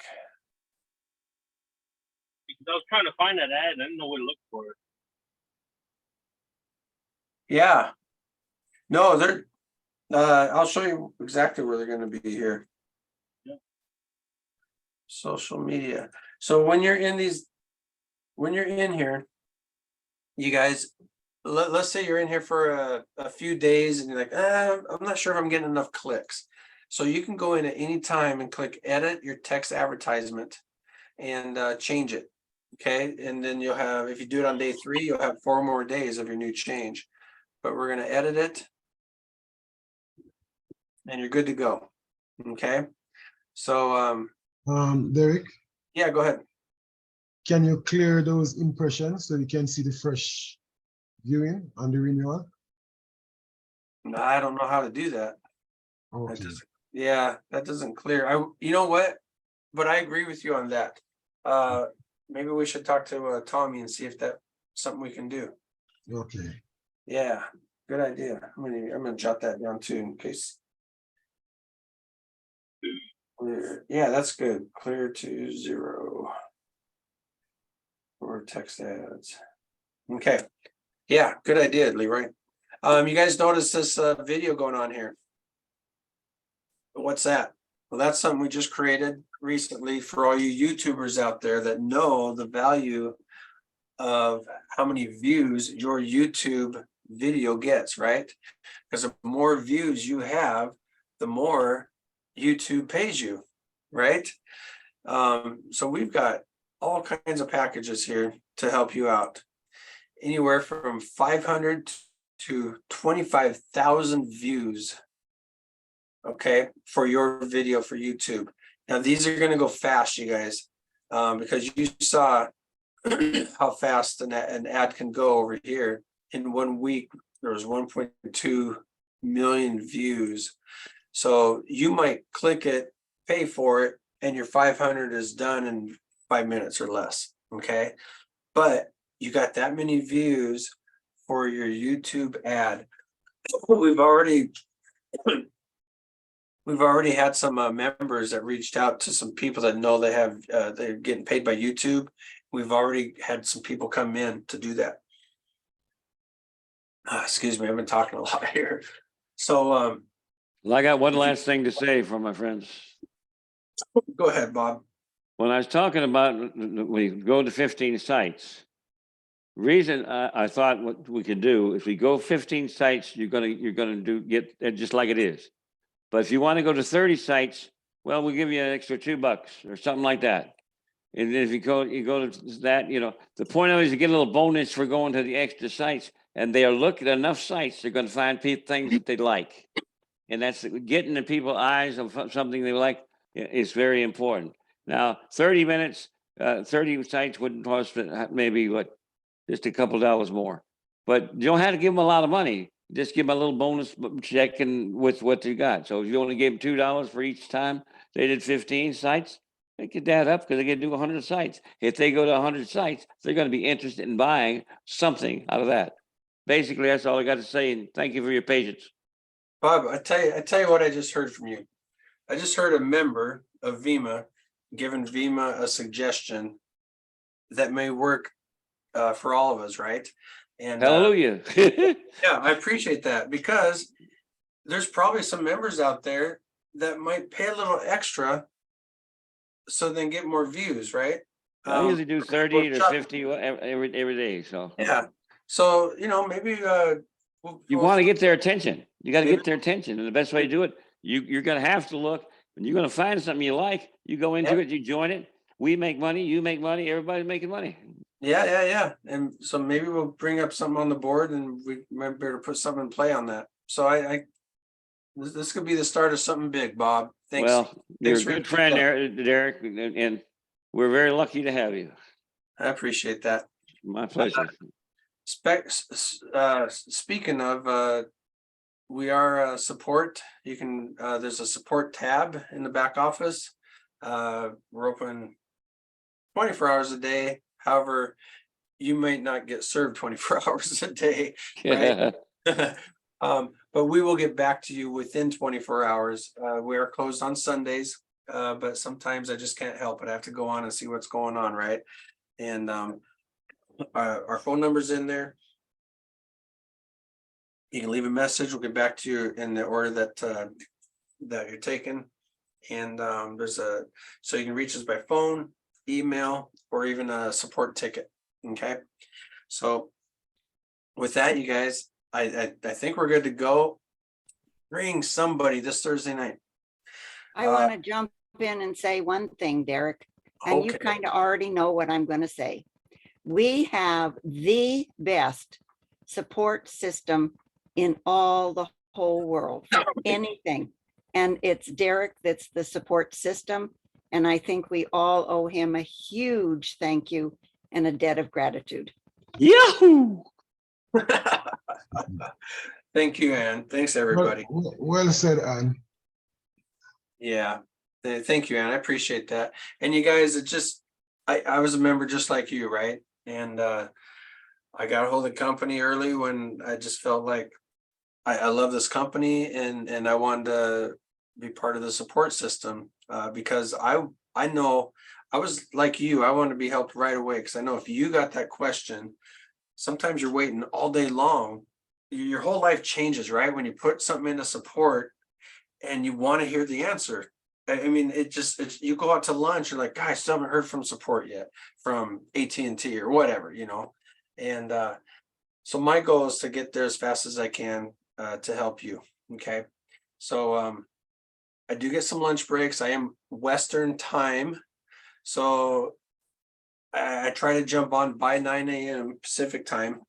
Because I was trying to find that ad and I didn't know where to look for it. Yeah. No, they're I'll show you exactly where they're going to be here. Yeah. Social media. So when you're in here, you guys, let's say you're in here for a few days and you're like, I'm not sure if I'm getting enough clicks. So you can go in at any time and click edit your text advertisement and change it. Okay. And then you'll have, if you do it on day 3, you'll have 4 more days of your new change. But we're going to edit it. And you're good to go. Okay. So Derek, yeah, go ahead. can you clear those impressions so you can see the fresh viewing on the renewal? No, I don't know how to do that. Okay. That doesn't clear. You know what? But I agree with you on that. Maybe we should talk to Tommy and see if that's something we can do. Okay. Yeah, good idea. I'm gonna jot that down too in case. Clear. Yeah, that's good. Clear to 0. Or text ads. Okay. Yeah, good idea, Leroy. You guys notice this video going on here? What's that? Well, that's something we just created recently for all you YouTubers out there that know the value of how many views your YouTube video gets, right? Because the more views you have, the more YouTube pays you, right? So we've got all kinds of packages here to help you out. Anywhere from 500 to 25,000 views. Okay, for your video for YouTube. Now these are going to go fast, you guys, because you saw how fast an ad can go over here. In 1 week, there was 1.2 million views. So you might click it, pay for it, and your 500 is done in 5 minutes or less. Okay, but you got that many views for your YouTube ad. We've already had some members that reached out to some people that know they have they're getting paid by YouTube. We've already had some people come in to do that. Excuse me, I've been talking a lot here. So Well, I got one last thing to say for my friends. go ahead, Bob. When I was talking about we go to 15 sites, reason I thought what we could do, if we go 15 sites, you're gonna get it just like it is. But if you want to go to 30 sites, well, we'll give you an extra $2 or something like that. And then if you go to that, the point of it is you get a little bonus for going to the extra sites, and they are looking at enough sites, they're going to find things that they like. And that's getting the people's eyes of something they like is very important. Now, 30 minutes, 30 sites wouldn't cost maybe just a couple dollars more, but you don't have to give them a lot of money. Just give them a little bonus check and with what you got. So if you only gave them $2 for each time they did 15 sites, they could add up because they can do 100 sites. If they go to 100 sites, they're going to be interested in buying something out of that. Basically, that's all I got to say. And thank you for your patience. Bob, I tell you what I just heard from you. I just heard a member of VEMA giving VEMA a suggestion that may work for all of us, right? And hallelujah. yeah, I appreciate that, because there's probably some members out there that might pay a little extra so then get more views, right? I usually do 30 to 50 every day. So yeah, so maybe you want to get their attention. You got to get their attention, and the best way to do it, you're going to have to look. When you're going to find something you like, you go into it, you join it. We make money, you make money, everybody's making money. Yeah. And so maybe we'll bring up something on the board, and we might better put something in play on that. So this could be the start of something big, Bob. Thanks. Well, you're a for good friend, Derek, and we're very lucky to have you. I appreciate that. My pleasure. Speaking of, we are support. You can there's a support tab in the back office. We're open 24 hours a day. However, you might not get served 24 hours a day, right? But we will get back to you within 24 hours. We are closed on Sundays, but sometimes I just can't help it. I have to go on and see what's going on, right? And our phone number's in there. You can leave a message. We'll get back to you in the order that you're taking. And so you can reach us by phone, email, or even a support ticket. Okay. So with that, you guys, I think we're good to go. Bring somebody this Thursday night. I want to jump in and say one thing, Derek, and you kind of already know what I'm going to say. We have the best support system in all the whole world for anything. And it's Derek that's the support system. And I think we all owe him a huge thank you and a debt of gratitude. Yahoo! Thank you, Ann. Thanks, everybody. Well said, Ann. Yeah. Thank you, Ann. I appreciate that. And you guys, I was a member just like you, right? And I got a hold of the company early when I just felt like I love this company and I wanted to be part of the support system, because I know I was like you, I want to be helped right away, because I know if you got that question, sometimes you're waiting all day long. Your whole life changes, right? When you put something into support and you want to hear the answer. I mean, you go out to lunch, you're like, guys, still haven't heard from support yet, from AT&T or whatever, and so my goal is to get there as fast as I can to help you. Okay. So I do get some lunch breaks. I am Western time. So I try to jump on by 9 a.m. Pacific time.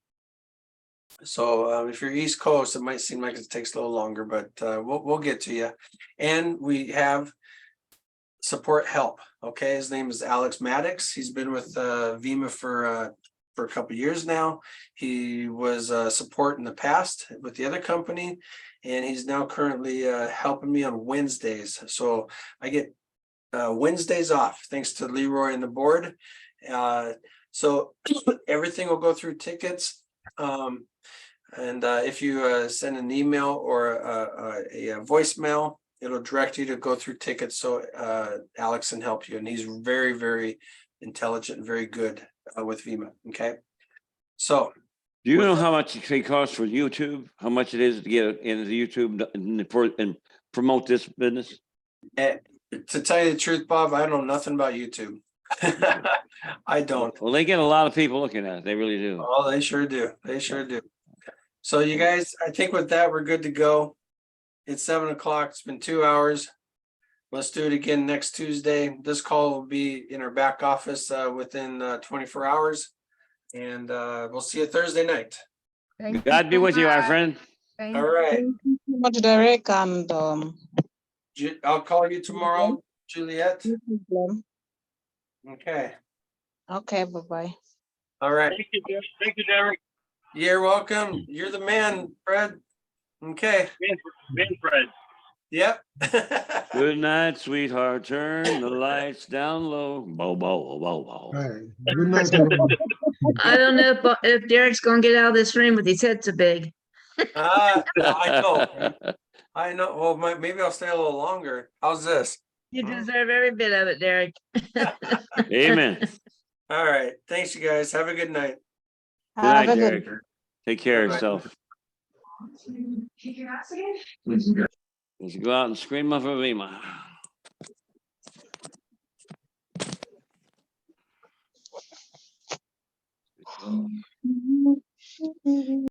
So if you're East Coast, it might seem like it takes a little longer, but we'll get to you. And we have support help. Okay. His name is Alex Maddox. He's been with VEMA for a couple of years now. He was support in the past with the other company, and he's now currently helping me on Wednesdays. So I get Wednesdays off thanks to Leroy and the board. So everything will go through tickets. And if you send an email or a voicemail, it'll direct you to go through tickets. So Alex can help you, and he's very, very intelligent and very good with VEMA. Okay. So Do you know how much it costs for YouTube? How much it is to get into YouTube and promote this business? to tell you the truth, Bob, I know nothing about YouTube. I don't. Well, they get a lot of people looking at it. They really do. Oh, they sure do. They sure do. So you guys, I think with that, we're good to go. It's 7 o'clock. It's been 2 hours. Let's do it again next Tuesday. This call will be in our back office within 24 hours. And we'll see you Thursday night. Thank God be so with you, our much. friend. Thank All right. Thank you so much, Derek, and I'll call you tomorrow, Juliet. no problem. Okay. Okay, bye-bye. All right. Thank you, Derek. You're welcome. You're the man, Fred. Okay. Man, Fred. Yep. Good night, sweetheart. Turn the lights down low. Bo, bo, bo, bo. Right. Good night, everyone. I don't know if Derek's gonna get out of this room with his head so big. I know. I know. Well, maybe I'll stay a little longer. How's this? You deserve every bit of it, Derek. Amen. All right. Thanks, you guys. Have a good night. Good night, Have a good Derek. Take care of Bye-bye. yourself. Let's go out and scream off of VEMA.